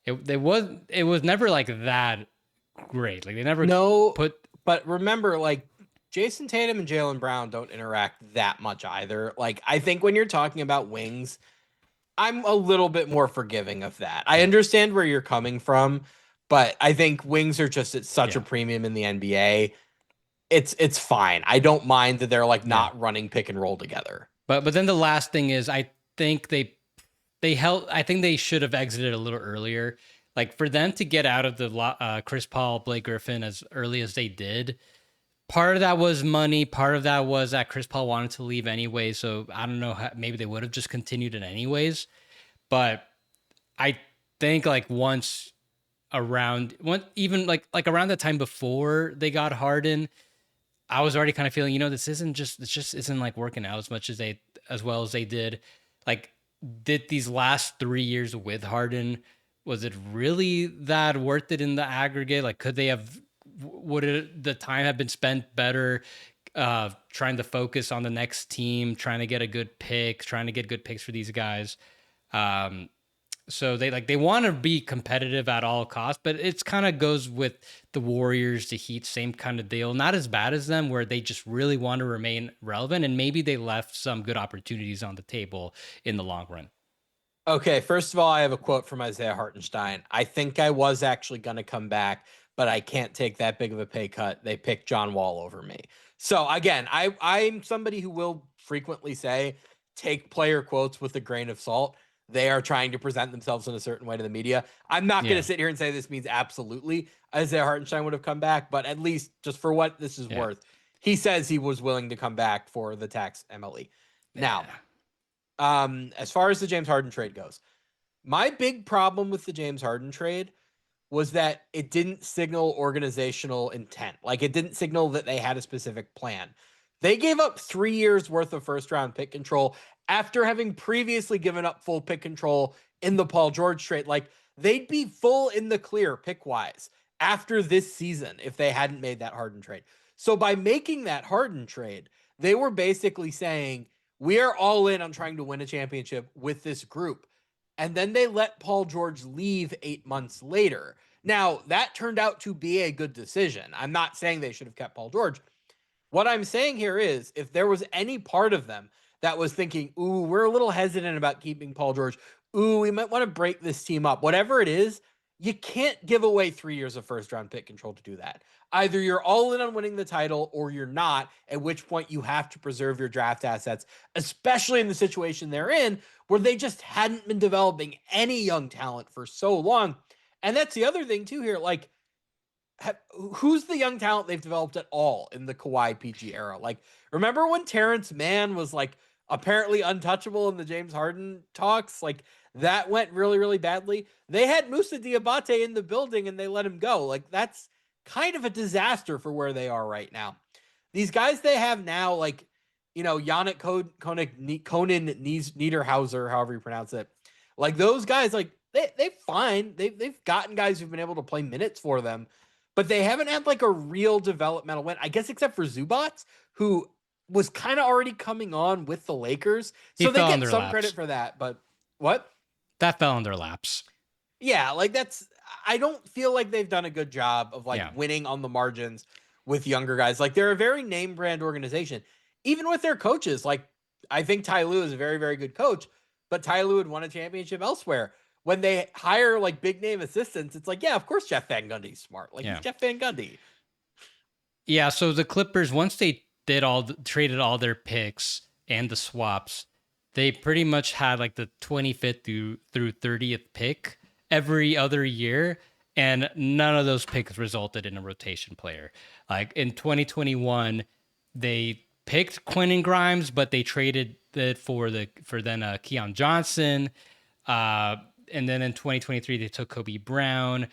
It was never like that great. Like they never No, put. but remember, like Jason Tatum and Jaylen Brown don't interact that much either. Like I think when you're talking about wings, I'm a little bit more forgiving of that. I understand where you're coming from, but I think wings are just at such a Yeah. premium in the NBA. It's fine. I don't mind that they're like Yeah. not running pick and roll together. But then the last thing is I think they held. I think they should have exited a little earlier. Like for them to get out of the Chris Paul, Blake Griffin as early as they did. Part of that was money. Part of that was that Chris Paul wanted to leave anyway. So I don't know. Maybe they would have just continued it anyways. But I think like once even like around the time before they got Harden, I was already kind of feeling, this just isn't like working out as well as they did. Like, did these last 3 years with Harden, was it really that worth it in the aggregate? Like, would the time have been spent better, trying to focus on the next team, trying to get a good pick, trying to get good picks for these guys? So they want to be competitive at all costs, but it's kind of goes with the Warriors, the Heat, same kind of deal. Not as bad as them, where they just really want to remain relevant, and maybe they left some good opportunities on the table in the long run. Okay, first of all, I have a quote from Isaiah Hartenstein. I think I was actually going to come back, but I can't take that big of a pay cut. They picked John Wall over me. So again, I'm somebody who will frequently say take player quotes with a grain of salt. They are trying to present themselves in a certain way to the media. I'm not going to Yeah, sit here and say this means absolutely Isaiah Hartenstein would have come back, but at least just for what this is yeah, worth, he says he was willing to come back for the tax MLE. Now, yeah. as far as the James Harden trade goes, my big problem with the James Harden trade was that it didn't signal organizational intent. Like it didn't signal that they had a specific plan. They gave up 3 years worth of first round pick control after having previously given up full pick control in the Paul George trade. Like they'd be full in the clear pick wise after this season if they hadn't made that Harden trade. So by making that Harden trade, they were basically saying, we are all in on trying to win a championship with this group. And then they let Paul George leave 8 months later. Now, that turned out to be a good decision. I'm not saying they should have kept Paul George. What I'm saying here is if there was any part of them that was thinking, ooh, we're a little hesitant about keeping Paul George, ooh, we might want to break this team up, whatever it is, you can't give away 3 years of first round pick control to do that. Either you're all in on winning the title or you're not, at which point you have to preserve your draft assets, especially in the situation they're in where they just hadn't been developing any young talent for so long. And that's the other thing, too, here. Like, who's the young talent they've developed at all in the Kawhi PG era? Like, remember when Terrence Mann was like apparently untouchable in the James Harden talks? Like, that went really, really badly. They had Musa Diabate in the building and they let him go. Like, that's kind of a disaster for where they are right now. These guys they have now, like, Yannick Conan Niederhauser, however you pronounce it. Like, those guys, like, they're fine. They've gotten guys who've been able to play minutes for them, but they haven't had like a real developmental win, I guess, except for Zubats, who was kind of already coming on with the Lakers. He So they fell on get their some credit laps. for that. But what? That fell on their laps. Yeah, like I don't feel like they've done a good job of like Yeah. winning on the margins with younger guys. Like they're a very name brand organization, even with their coaches. Like I think Ty Lue is a very, very good coach, but Ty Lue had won a championship elsewhere. When they hire like big name assistants, it's like, yeah, of course Jeff Van Gundy's smart. Like he's Yeah. Jeff Van Gundy. Yeah. So the Clippers, once they traded all their picks and the swaps, they pretty much had like the 25th through 30th pick every other year. And none of those picks resulted in a rotation player. Like in 2021, they picked Quentin Grimes, but they traded it for Keon Johnson. And then in 2023, they took Kobe Brown.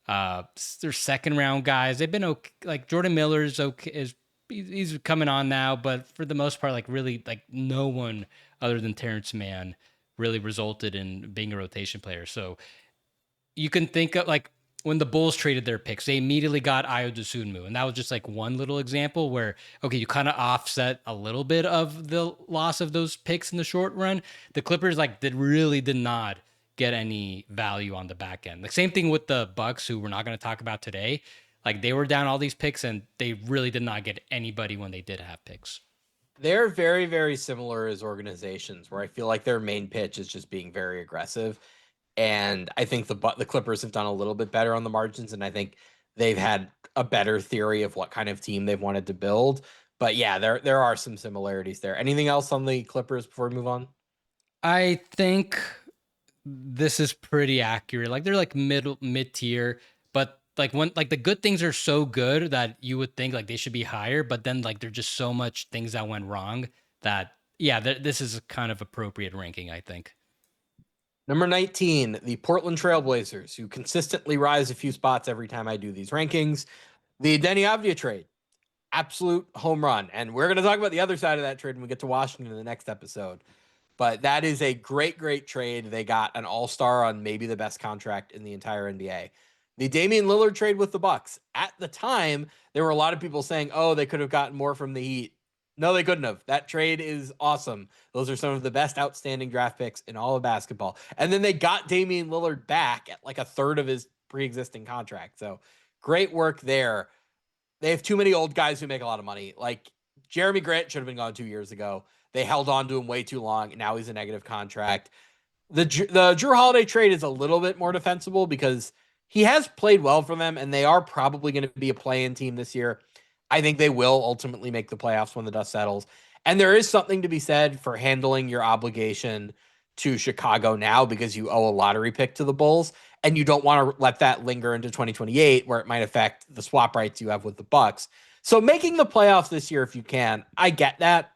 Their second round guys, they've been okay. Like Jordan Miller's okay, he's coming on now, but for the most part, like really, like no one other than Terrence Mann really resulted in being a rotation player. So you can think of like when the Bulls traded their picks, they immediately got Ayo Dosunmu. And that was just like one little example where, okay, you kind of offset a little bit of the loss of those picks in the short run. The Clippers like did not get any value on the back end. The same thing with the Bucks, who we're not going to talk about today. Like they were down all these picks and they really did not get anybody when they did have picks. They're very, very similar as organizations where I feel like their main pitch is just being very aggressive. And I think the Clippers have done a little bit better on the margins, and I think they've had a better theory of what kind of team they've wanted to build. But yeah, there are some similarities there. Anything else on the Clippers before we move on? I think this is pretty accurate. Like they're like mid tier, but like when like the good things are so good that you would think like they should be higher, but then like there's just so much things that went wrong that yeah, this is a kind of appropriate ranking, I think. Number 19, the Portland Trailblazers, who consistently rise a few spots every time I do these rankings. The Denny Avdia trade, absolute home run. And we're going to talk about the other side of that trade when we get to Washington in the next episode. But that is a great, great trade. They got an all-star on maybe the best contract in the entire NBA. The Damian Lillard trade with the Bucks. At the time, there were a lot of people saying, oh, they could have gotten more from the Heat. No, they couldn't have. That trade is awesome. Those are some of the best outstanding draft picks in all of basketball. And then they got Damian Lillard back at like a third of his pre-existing contract. So great work there. They have too many old guys who make a lot of money. Like Jeremy Grant should have been gone 2 years ago. They held on to him way too long, and now he's a negative contract. The Drew Holiday trade is a little bit more defensible because he has played well for them, and they are probably going to be a play-in team this year. I think they will ultimately make the playoffs when the dust settles. And there is something to be said for handling your obligation to Chicago now because you owe a lottery pick to the Bulls, and you don't want to let that linger into 2028 where it might affect the swap rights you have with the Bucks. So making the playoffs this year if you can, I get that.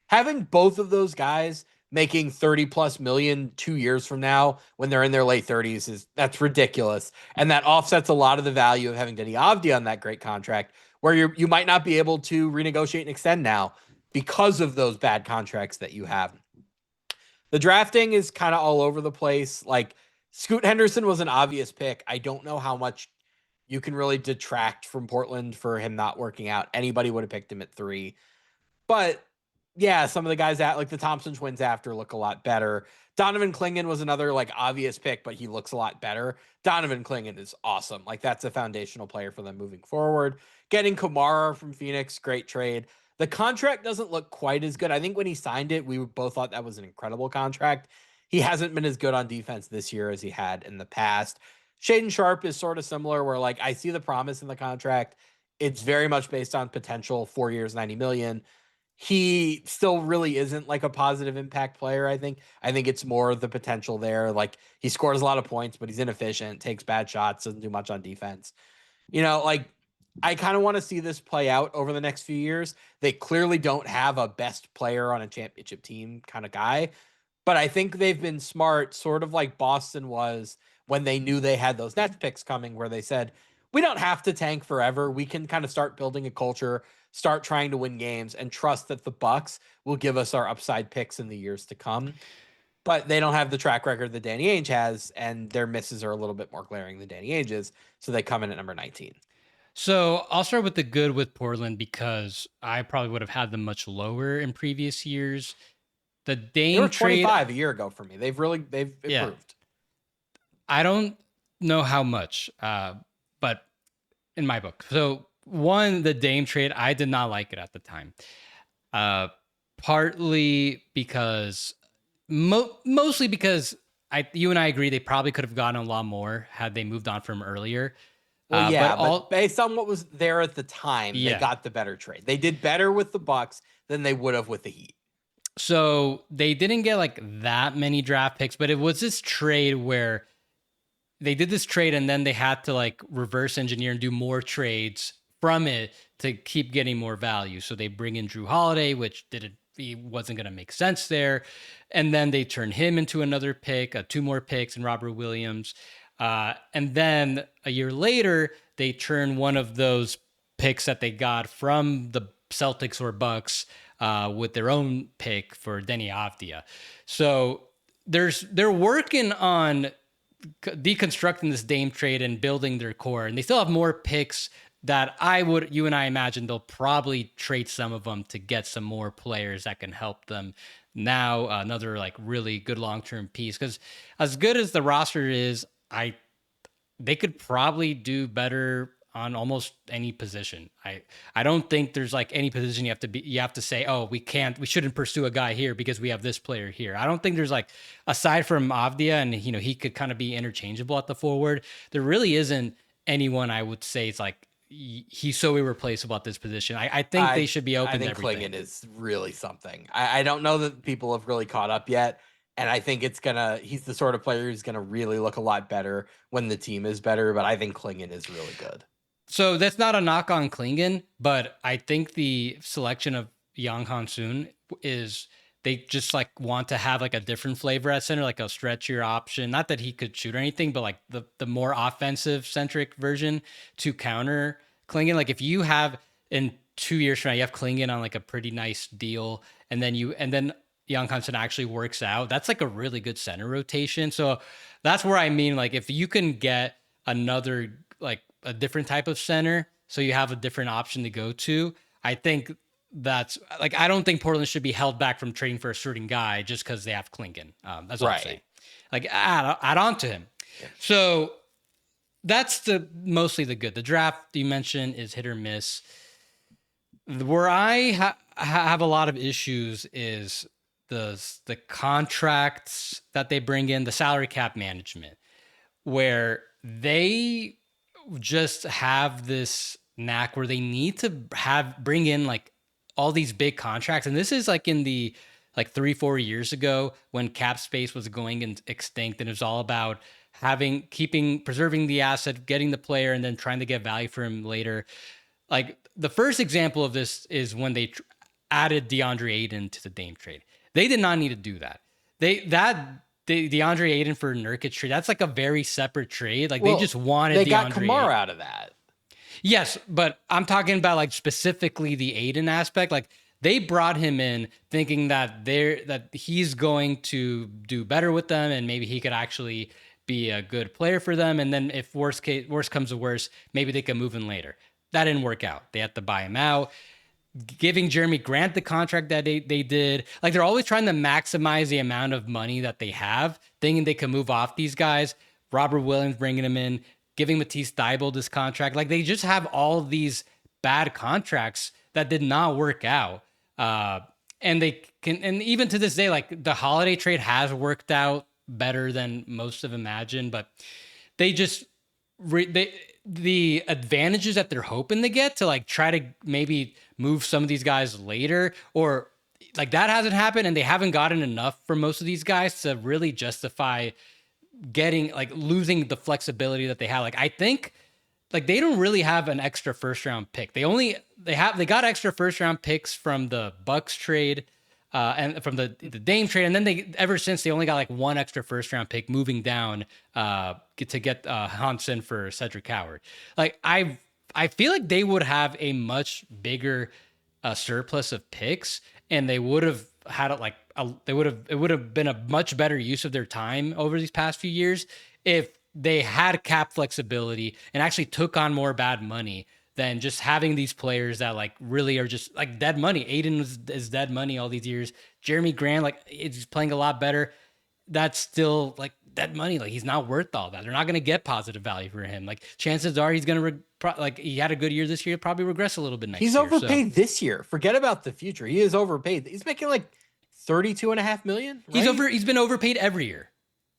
Having both of those guys making 30 plus million 2 years from now when they're in their late 30s that's ridiculous. And that offsets a lot of the value of having Denny Avdia on that great contract where you might not be able to renegotiate and extend now because of those bad contracts that you have. The drafting is kind of all over the place. Like Scoot Henderson was an obvious pick. I don't know how much you can really detract from Portland for him not working out. Anybody would have picked him at 3. But yeah, some of the guys like the Thompson twins after look a lot better. Donovan Clingan was another like obvious pick, but he looks a lot better. Donovan Clingan is awesome. Like that's a foundational player for them moving forward. Getting Kamara from Phoenix, great trade. The contract doesn't look quite as good. I think when he signed it, we both thought that was an incredible contract. He hasn't been as good on defense this year as he had in the past. Shaden Sharp is sort of similar where like I see the promise in the contract. It's very much based on potential, 4 years, 90 million. He still really isn't like a positive impact player. I think it's more the potential there. Like he scores a lot of points, but he's inefficient, takes bad shots, doesn't do much on defense. Like I kind of want to see this play out over the next few years. They clearly don't have a best player on a championship team kind of guy, but I think they've been smart, sort of like Boston was when they knew they had those Nets picks coming, where they said, we don't have to tank forever. We can kind of start building a culture, start trying to win games, and trust that the Bucks will give us our upside picks in the years to come. But they don't have the track record that Danny Ainge has, and their misses are a little bit more glaring than Danny Ainge's, so they come in at number 19. So I'll start with the good with Portland because I probably would have had them much lower in previous years. The They were Dame trade, 25 a year ago for me. They've yeah, improved. I don't know how much, but in my book. So one, the Dame trade, I did not like it at the time. Partly because, mostly because you and I agree they probably could have gotten a lot more had they moved on from earlier. Well, yeah, but based on what was there at the time, they got the better trade. They did better with the Bucks than they would have with the Heat. So they didn't get like that many draft picks, but it was this trade where they did this trade and then they had to like reverse engineer and do more trades from it to keep getting more value. So they bring in Drew Holiday, which he wasn't going to make sense there. And then they turn him into another pick, 2 more picks, and Robert Williams. And then a year later, they turn one of those picks that they got from the Celtics or Bucks with their own pick for Denny Avdia. So they're working on deconstructing this Dame trade and building their core, and they still have more picks that you and I imagine they'll probably trade some of them to get some more players that can help them. Now another like really good long-term piece, because as good as the roster is, they could probably do better on almost any position. I don't think there's like any position you have to say, oh, we shouldn't pursue a guy here because we have this player here. I don't think there's like, aside from Avdia, and he could kind of be interchangeable at the forward, there really isn't anyone I would say it's like he's so irreplaceable at this position. I think they should be open to everything. Clingan is really something. I don't know that people have really caught up yet. And I think he's the sort of player who's going to really look a lot better when the team is better. But I think Clingan is really good. So that's not a knock on Clingan, but I think the selection of Yang Han-soon is they just like want to have like a different flavor at center, like a stretchier option. Not that he could shoot or anything, but like the more offensive centric version to counter Clingan. Like if you have in 2 years from now, you have Clingan on like a pretty nice deal, and then Yang Han-soon actually works out, that's like a really good center rotation. So that's where I mean, like if you can get another like a different type of center, so you have a different option to go to, I think that's like, I don't think Portland should be held back from trading for a certain guy just because they have Klingon. That's all I'm saying. Right. Like, add on to him. Yeah. So that's the mostly the good. The draft you mentioned is hit or miss. Where I have a lot of issues is the contracts that they bring in, the salary cap management, where they just have this knack where they need to bring in like all these big contracts. And this is like in the like 3-4 years ago when cap space was going extinct, and it was all about preserving the asset, getting the player, and then trying to get value for him later. Like the first example of this is when they added DeAndre Ayton to the Dame trade. They did not need to do that. The DeAndre Ayton for Nurkic trade, that's like a very separate trade. Like they just wanted they DeAndre got Kamara Ayton out of that. Yes, but I'm talking about like specifically the Aiden aspect. Like they brought him in thinking that he's going to do better with them, and maybe he could actually be a good player for them. And then if worst comes to worst, maybe they can move in later. That didn't work out. They had to buy him out. Giving Jeremy Grant the contract that they did. Like they're always trying to maximize the amount of money that they have, thinking they can move off these guys. Robert Williams bringing him in, giving Matisse Thybulle this contract. Like they just have all these bad contracts that did not work out. And they can, and even to this day, like the Holiday trade has worked out better than most have imagined, but they just, the advantages that they're hoping to get to like try to maybe move some of these guys later, or like that hasn't happened, and they haven't gotten enough for most of these guys to really justify getting like losing the flexibility that they have. Like I think like they don't really have an extra first round pick. They got extra first round picks from the Bucks trade and from the Dame trade, and then ever since they only got like one extra first round pick moving down to get Hansen for Cedric Howard. Like I feel like they would have a much bigger surplus of picks, and they would have had it like it would have been a much better use of their time over these past few years if they had cap flexibility and actually took on more bad money than just having these players that like really are just like dead money. Aiden is dead money all these years. Jeremy Grant, like is playing a lot better. That's still like dead money. Like he's not worth all that. They're not going to get positive value for him. Like chances are he's going to like he had a good year this year, probably regress a little bit next year. He's overpaid this year. Forget about the future. He is overpaid. He's making like 32.5 million. Right? He's been overpaid every year.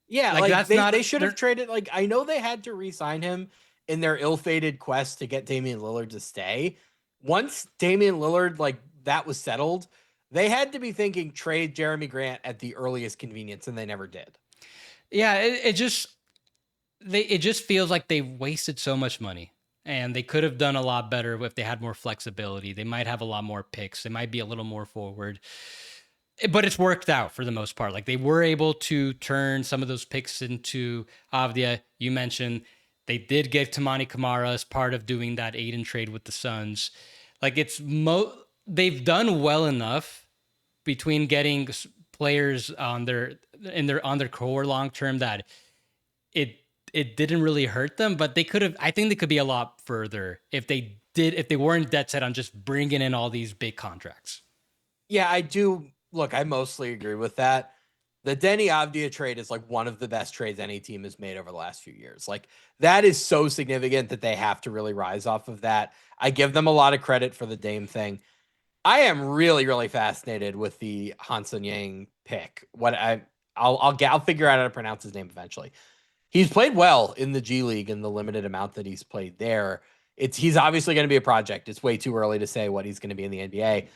Yeah, like that's they should have traded. Like I know they had to re-sign him in their ill-fated quest to get Damian Lillard to stay. Once Damian Lillard like that was settled, they had to be thinking trade Jeremy Grant at the earliest convenience, and they never did. Yeah, it just feels like they wasted so much money, and they could have done a lot better if they had more flexibility. They might have a lot more picks. They might be a little more forward. But it's worked out for the most part. Like they were able to turn some of those picks into Avdia. You mentioned they did get Tamani Kamara as part of doing that Aiden trade with the Suns. Like they've done well enough between getting players on their core long term that it didn't really hurt them. But they could have. I think they could be a lot further if they weren't dead set on just bringing in all these big contracts. Yeah, I do. Look, I mostly agree with that. The Denny Avdia trade is like one of the best trades any team has made over the last few years. Like that is so significant that they have to really rise off of that. I give them a lot of credit for the Dame thing. I am really, really fascinated with the Hansen Yang pick. I'll figure out how to pronounce his name eventually. He's played well in the G League in the limited amount that he's played there. He's obviously going to be a project. It's way too early to say what he's going to be in the NBA.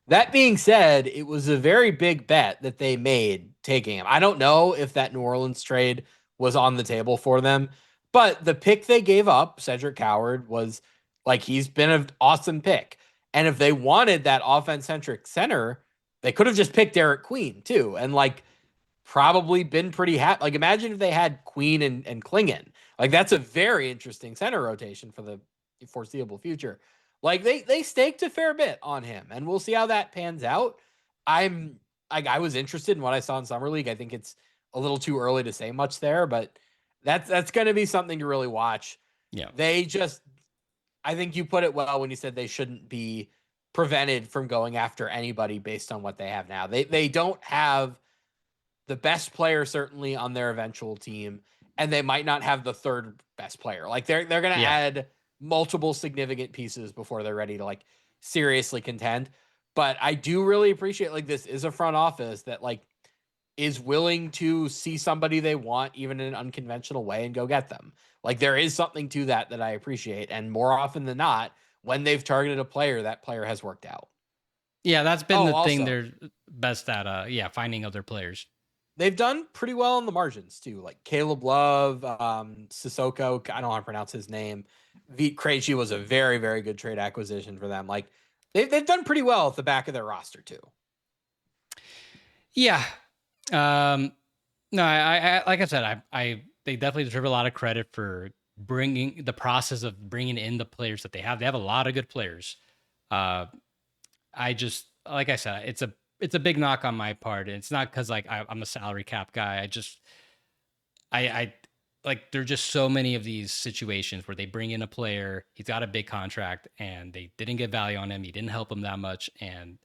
That being said, it was a very big bet that they made taking him. I don't know if that New Orleans trade was on the table for them, but the pick they gave up, Cedric Howard, was like he's been an awesome pick. And if they wanted that offense-centric center, they could have just picked Derek Queen too, and like probably been pretty happy. Like imagine if they had Queen and Klingon. Like that's a very interesting center rotation for the foreseeable future. Like they staked a fair bit on him, and we'll see how that pans out. I was interested in what I saw in Summer League. I think it's a little too early to say much there, but that's going to be something to really watch. Yeah. I think you put it well when you said they shouldn't be prevented from going after anybody based on what they have now. They don't have the best player certainly on their eventual team, and they might not have the third best player. Like they're gonna Yeah. add multiple significant pieces before they're ready to like seriously contend. But I do really appreciate like this is a front office that like is willing to see somebody they want even in an unconventional way and go get them. Like there is something to that I appreciate, and more often than not, when they've targeted a player, that player has worked out. Yeah, that's been Oh, the thing also, they're best at, finding other players. they've done pretty well on the margins too. Like Caleb Love, Sissoko, I don't know how to pronounce his name. Vit Krejci was a very, very good trade acquisition for them. Like they've done pretty well at the back of their roster too. Yeah. No, I like I said, they definitely deserve a lot of credit for bringing the process of bringing in the players that they have. They have a lot of good players. I just, like I said, it's a big knock on my part. And it's not because like I'm a salary cap guy. I like there are just so many of these situations where they bring in a player, he's got a big contract, and they didn't get value on him. He didn't help them that much, and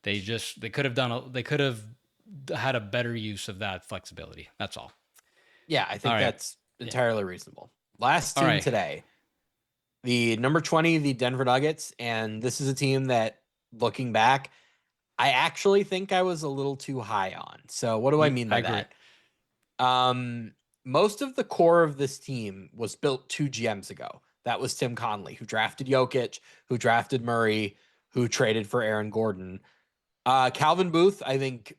they could have had a better use of that flexibility. That's all. Yeah, I All think right. that's Yeah. entirely reasonable. Last All team right. today, the number 20, the Denver Nuggets. And this is a team that, looking back, I actually think I was a little too high on. So, what do I mean I by agree. that? Most of the core of this team was built 2 GMs ago. That was Tim Conley, who drafted Jokic, who drafted Murray, who traded for Aaron Gordon. Calvin Booth, I think,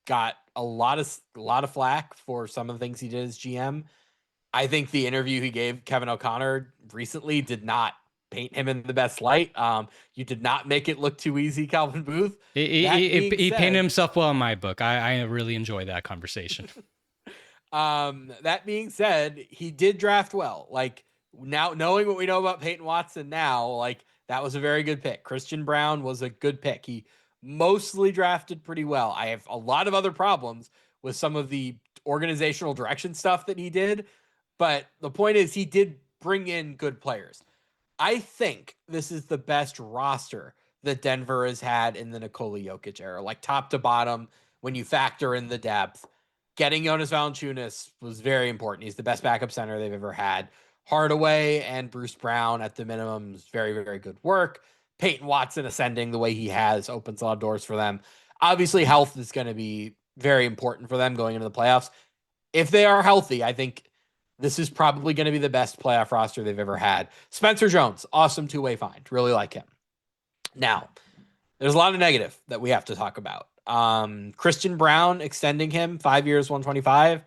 got a lot of flack for some of the things he did as GM. I think the interview he gave Kevin O'Connor recently did not paint him in the best light. You did not make it look too easy, Calvin Booth. That being He painted said, himself well in my book. I really enjoy that conversation. that being said, he did draft well. Like now, knowing what we know about Peyton Watson now, like that was a very good pick. Christian Brown was a good pick. He mostly drafted pretty well. I have a lot of other problems with some of the organizational direction stuff that he did, but the point is he did bring in good players. I think this is the best roster that Denver has had in the Nikola Jokic era, like top to bottom. When you factor in the depth, getting Jonas Valanciunas was very important. He's the best backup center they've ever had. Hardaway and Bruce Brown at the minimum is very, very good work. Peyton Watson ascending the way he has opens a lot of doors for them. Obviously, health is going to be very important for them going into the playoffs. If they are healthy, I think this is probably going to be the best playoff roster they've ever had. Spencer Jones, awesome two-way find. Really like him. Now, there's a lot of negative that we have to talk about. Christian Brown extending him 5 years, 125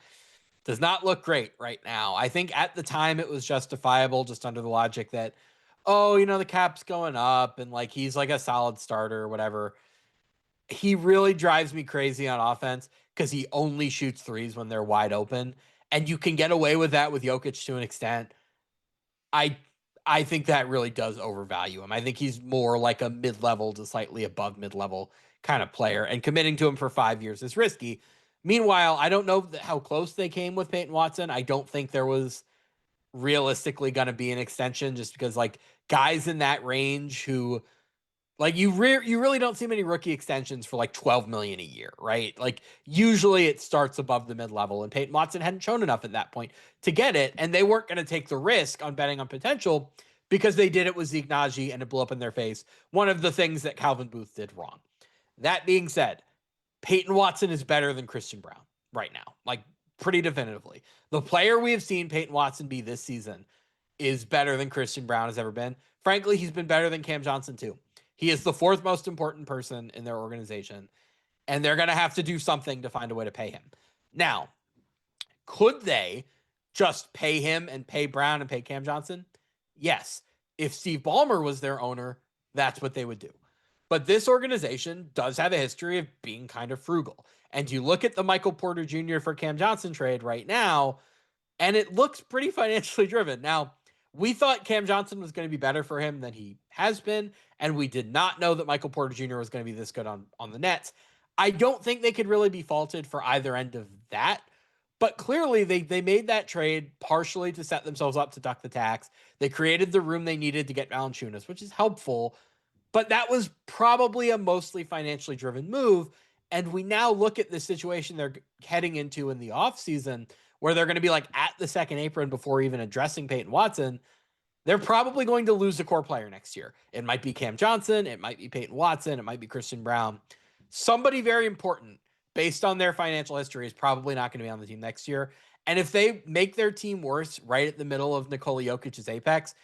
does not look great right now. I think at the time it was justifiable just under the logic that, oh, the cap's going up and like he's like a solid starter or whatever. He really drives me crazy on offense because he only shoots threes when they're wide open. And you can get away with that with Jokic to an extent. I I think that really does overvalue him. I think he's more like a mid-level to slightly above mid-level kind of player, and committing to him for 5 years is risky. Meanwhile, I don't know how close they came with Peyton Watson. I don't think there was realistically going to be an extension just because like guys in that range who like you really don't see many rookie extensions for like 12 million a year, right? Like usually it starts above the mid-level, and Peyton Watson hadn't shown enough at that point to get it, and they weren't going to take the risk on betting on potential because they did it with Zeke Naji and it blew up in their face. One of the things that Calvin Booth did wrong. That being said, Peyton Watson is better than Christian Brown right now, like pretty definitively. The player we have seen Peyton Watson be this season is better than Christian Brown has ever been. Frankly, he's been better than Cam Johnson too. He is the fourth most important person in their organization, and they're going to have to do something to find a way to pay him. Now, could they just pay him and pay Brown and pay Cam Johnson? Yes. If Steve Ballmer was their owner, that's what they would do. But this organization does have a history of being kind of frugal. And you look at the Michael Porter Jr. for Cam Johnson trade right now, and it looks pretty financially driven. Now, we thought Cam Johnson was going to be better for him than he has been, and we did not know that Michael Porter Jr. was going to be this good on the Nets. I don't think they could really be faulted for either end of that, but clearly they made that trade partially to set themselves up to duck the tax. They created the room they needed to get Valanciunas, which is helpful. But that was probably a mostly financially driven move. And we now look at the situation they're heading into in the offseason, where they're going to be like at the second apron before even addressing Peyton Watson. They're probably going to lose a core player next year. It might be Cam Johnson. It might be Peyton Watson. It might be Christian Brown. Somebody very important based on their financial history is probably not going to be on the team next year. And if they make their team worse right at the middle of Nikola Jokic's apex,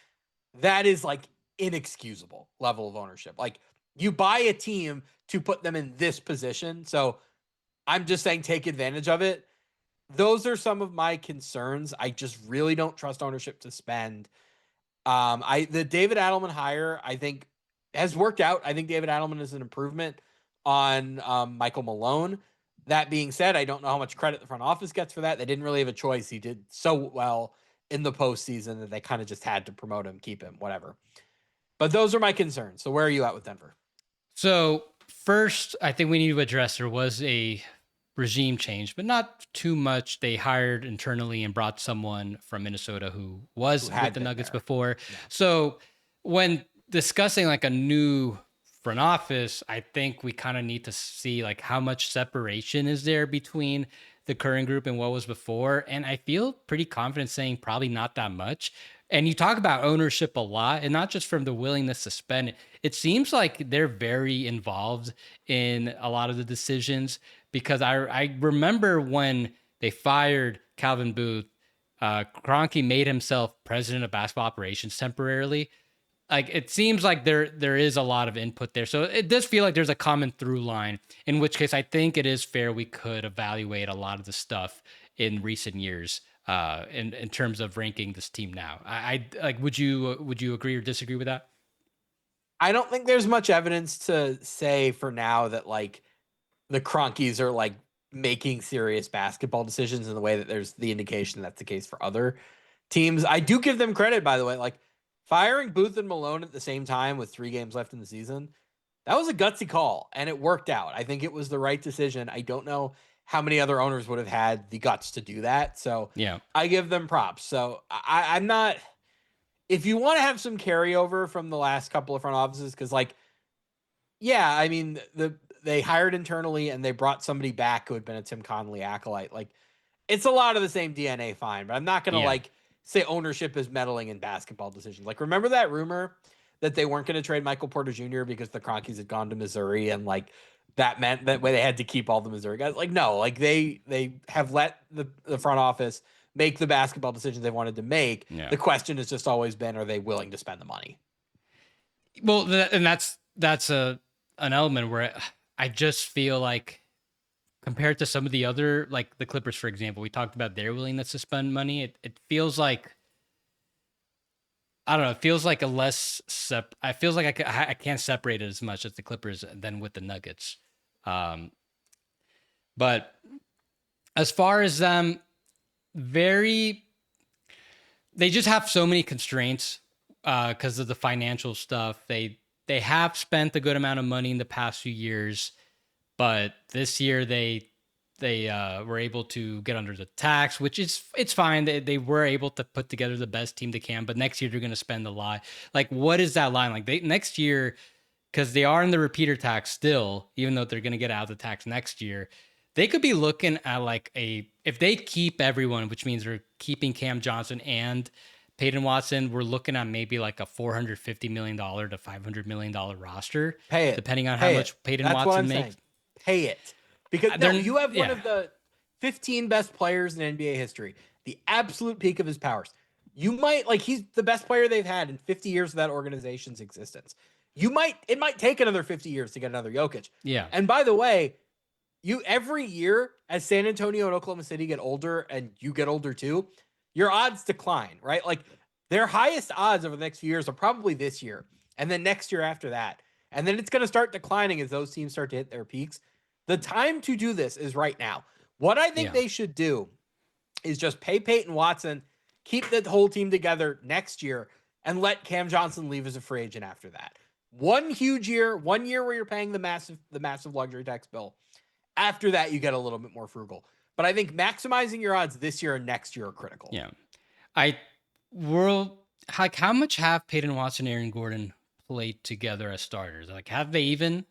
that is like inexcusable level of ownership. Like, you buy a team to put them in this position. So I'm just saying take advantage of it. Those are some of my concerns. I just really don't trust ownership to spend. The David Adelman hire, I think, has worked out. I think David Adelman is an improvement on Michael Malone. That being said, I don't know how much credit the front office gets for that. They didn't really have a choice. He did so well in the postseason that they kind of just had to promote him, keep him, whatever. But those are my concerns. So where are you at with Denver? So first, I think we need to address there was a regime change, but not too much. They hired internally and brought someone from Minnesota who was with the Nuggets before. Yeah. So when discussing like a new front office, I think we kind of need to see like how much separation is there between the current group and what was before. And I feel pretty confident saying probably not that much. And you talk about ownership a lot, and not just from the willingness to spend. It seems like they're very involved in a lot of the decisions, because I remember when they fired Calvin Booth, Kroenke made himself president of basketball operations temporarily. Like, it seems like there is a lot of input there. So it does feel like there's a common through line, in which case I think it is fair we could evaluate a lot of the stuff in recent years in terms of ranking this team now. I like, would you agree or disagree with that? I don't think there's much evidence to say for now that like the Kroenkes are like making serious basketball decisions in the way that there's the indication that's the case for other teams. I do give them credit, by the way, like firing Booth and Malone at the same time with 3 games left in the season. That was a gutsy call, and it worked out. I think it was the right decision. I don't know how many other owners would have had the guts to do that. So yeah, I give them props. So I'm not. If you want to have some carryover from the last couple of front offices, because like, yeah, I mean they hired internally and they brought somebody back who had been a Tim Connolly acolyte. Like, it's a lot of the same DNA, fine, but I'm not gonna like say ownership is meddling in basketball decisions. Like, remember that rumor that they weren't going to trade Michael Porter Jr. because the Kroenkes had gone to Missouri, and like that meant that way they had to keep all the Missouri guys. Like, no, like they have let the front office make the basketball decisions they wanted to make. Yeah. The question has just always been, are they willing to spend the money? Well, and that's an element where I just feel like, compared to some of the other, like the Clippers, for example, we talked about their willingness to spend money. It feels like, I don't know. It feels like a less I feels like I can't separate it as much as the Clippers than with the Nuggets. But as far as them, they just have so many constraints because of the financial stuff. They have spent a good amount of money in the past few years, but this year they were able to get under the tax, which it's fine. They were able to put together the best team they can, but next year they're going to spend a lot. Like, what is that line? Like, next year, because they are in the repeater tax still, even though they're going to get out of the tax next year, they could be looking at like if they keep everyone, which means they're keeping Cam Johnson and Peyton Watson, we're looking at maybe like a $450 million to $500 million roster. Pay it. Depending on how much Peyton Watson makes. Pay it. Because you have one of the 15 best players in NBA history, the absolute peak of his powers. You might, like, he's the best player they've had in 50 years of that organization's existence. It might take another 50 years to get another Jokic. Yeah. And by the way, every year as San Antonio and Oklahoma City get older, and you get older too, your odds decline, right? Like, their highest odds over the next few years are probably this year, and then next year after that. And then it's going to start declining as those teams start to hit their peaks. The time to do this is right now. What I think they should do is just pay Peyton Watson, keep the whole team together next year, and let Cam Johnson leave as a free agent after that. One year where you're paying the massive luxury tax bill. After that, you get a little bit more frugal. But I think maximizing your odds this year and next year are critical. Yeah. How much have Peyton Watson and Aaron Gordon played together as starters? Like, have they even?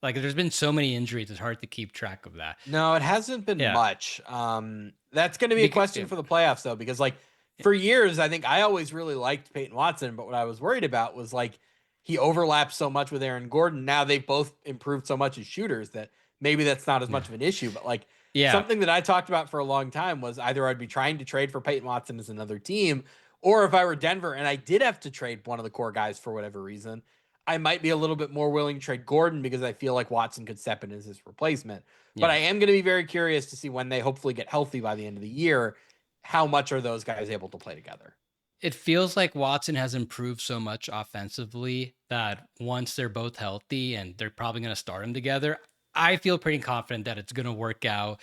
Like, there's been so many injuries; it's hard to keep track of that. No, it hasn't been Yeah, much. That's going to be a because question for the playoffs, though, because like for years, I think I always really liked Peyton Watson, but what I was worried about was like he overlaps so much with Aaron Gordon. Now they've both improved so much as shooters that maybe that's not as yeah, much of an issue. But like yeah. something that I talked about for a long time was either I'd be trying to trade for Peyton Watson as another team, or if I were Denver and I did have to trade one of the core guys for whatever reason, I might be a little bit more willing to trade Gordon because I feel like Watson could step in as his replacement. But Yeah. I am going to be very curious to see when they hopefully get healthy by the end of the year, how much are those guys able to play together? It feels like Watson has improved so much offensively that once they're both healthy and they're probably going to start them together, I feel pretty confident that it's going to work out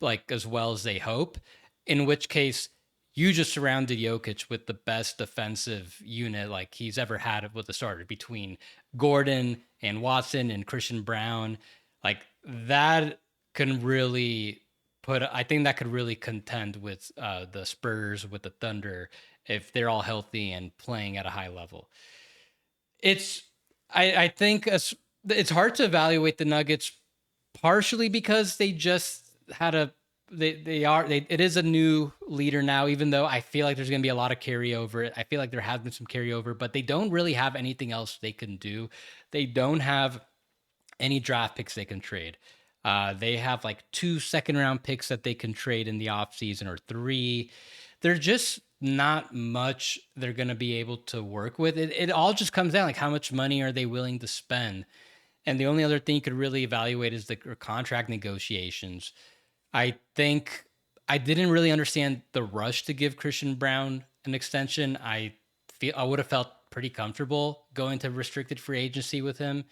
like as well as they hope. In which case, you just surrounded Jokic with the best defensive unit like he's ever had with the starter between Gordon and Watson and Christian Brown. Like that can really I think that could really contend with the Spurs, with the Thunder, if they're all healthy and playing at a high level. It's, I think it's hard to evaluate the Nuggets partially because they just had it is a new leader now, even though I feel like there's going to be a lot of carryover. I feel like there has been some carryover, but they don't really have anything else they can do. They don't have any draft picks they can trade. They have like 2 second-round picks that they can trade in the offseason, or three. They're just not much they're going to be able to work with. It all just comes down like how much money are they willing to spend. And the only other thing you could really evaluate is the contract negotiations. I think I didn't really understand the rush to give Christian Brown an extension. I would have felt pretty comfortable going to restricted free agency with him.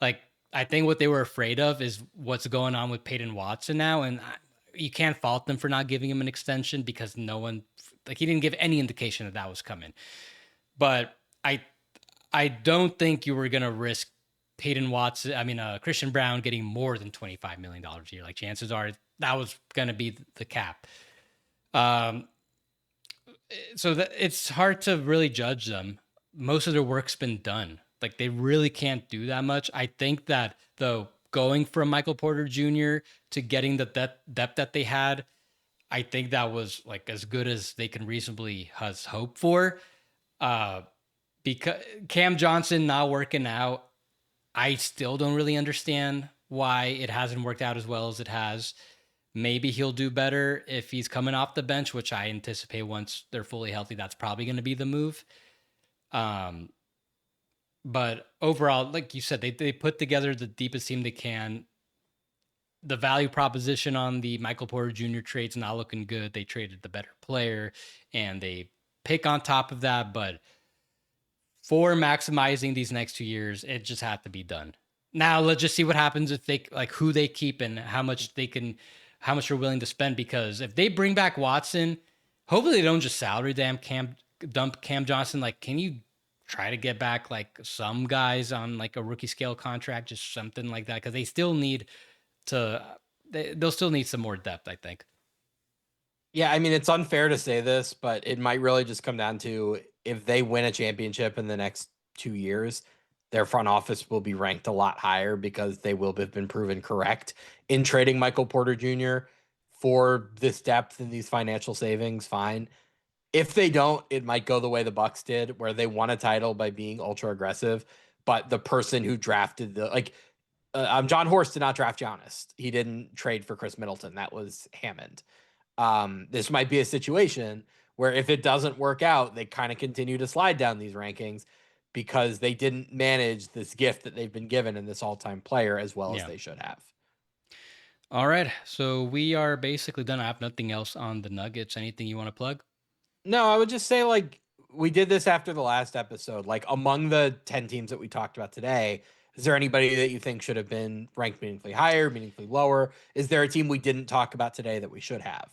Like I think what they were afraid of is what's going on with Peyton Watson now, and you can't fault them for not giving him an extension because no one, like he didn't give any indication that that was coming. But I I don't think you were gonna risk Peyton Watson. I mean, Christian Brown getting more than $25 million a year. Like chances are that was gonna be the cap. Um, so that it's hard to really judge them. Most of their work's been done. Like they really can't do that much. I think that though going from Michael Porter Jr. to getting the depth that they had, I think that was like as good as they can reasonably has hope for. Uh, because Cam Johnson not working out, I still don't really understand why it hasn't worked out as well as it has. Maybe he'll do better if he's coming off the bench, which I anticipate once they're fully healthy. That's probably going to be the move. Um, but overall, like you said, they put together the deepest team they can. The value proposition on the Michael Porter Jr. trade's not looking good. They traded the better player and they pick on top of that. But for maximizing these next 2 years, it just had to be done. Now let's just see what happens if they like who they keep and how much how much they're willing to spend. Because if they bring back Watson, hopefully they don't just salary dump Cam Johnson. Like, can you try to get back like some guys on like a rookie scale contract, just something like that? Because they still need to, they'll still need some more depth, I think. Yeah, I mean, it's unfair to say this, but it might really just come down to if they win a championship in the next 2 years, their front office will be ranked a lot higher because they will have been proven correct in trading Michael Porter Jr. for this depth and these financial savings. Fine. If they don't, it might go the way the Bucks did, where they won a title by being ultra aggressive, but the person who drafted John Horst did not draft Giannis. He didn't trade for Chris Middleton. That was Hammond. This might be a situation where if it doesn't work out, they kind of continue to slide down these rankings because they didn't manage this gift that they've been given in this all-time player as well as Yeah. they should have. All right. So we are basically done. I have nothing else on the Nuggets. Anything you want to plug? No, I would just say like we did this after the last episode. Like among the 10 teams that we talked about today, is there anybody that you think should have been ranked meaningfully higher, meaningfully lower? Is there a team we didn't talk about today that we should have?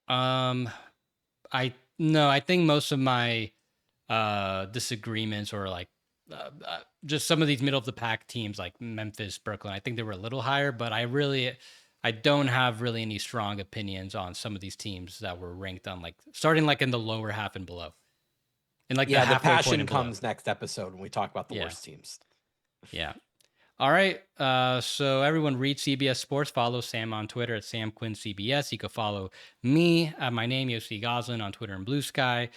Um, I no, I think most of my disagreements or like just some of these middle of the pack teams like Memphis, Brooklyn, I think they were a little higher, but I don't have really any strong opinions on some of these teams that were ranked on like starting like in the lower half and below. in like the Yeah, the halfway point passion and below. comes next episode when we talk about the Yeah. worst teams. Yeah. All right. So everyone read CBS Sports. Follow Sam on Twitter at Sam Quinn CBS. You can follow me at my name, Yossi Goslin, on Twitter and Blue Sky.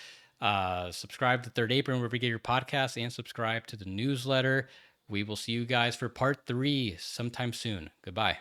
Subscribe to Third Apron wherever you get your podcast, and subscribe to the newsletter. We will see you guys for part 3 sometime soon. Goodbye.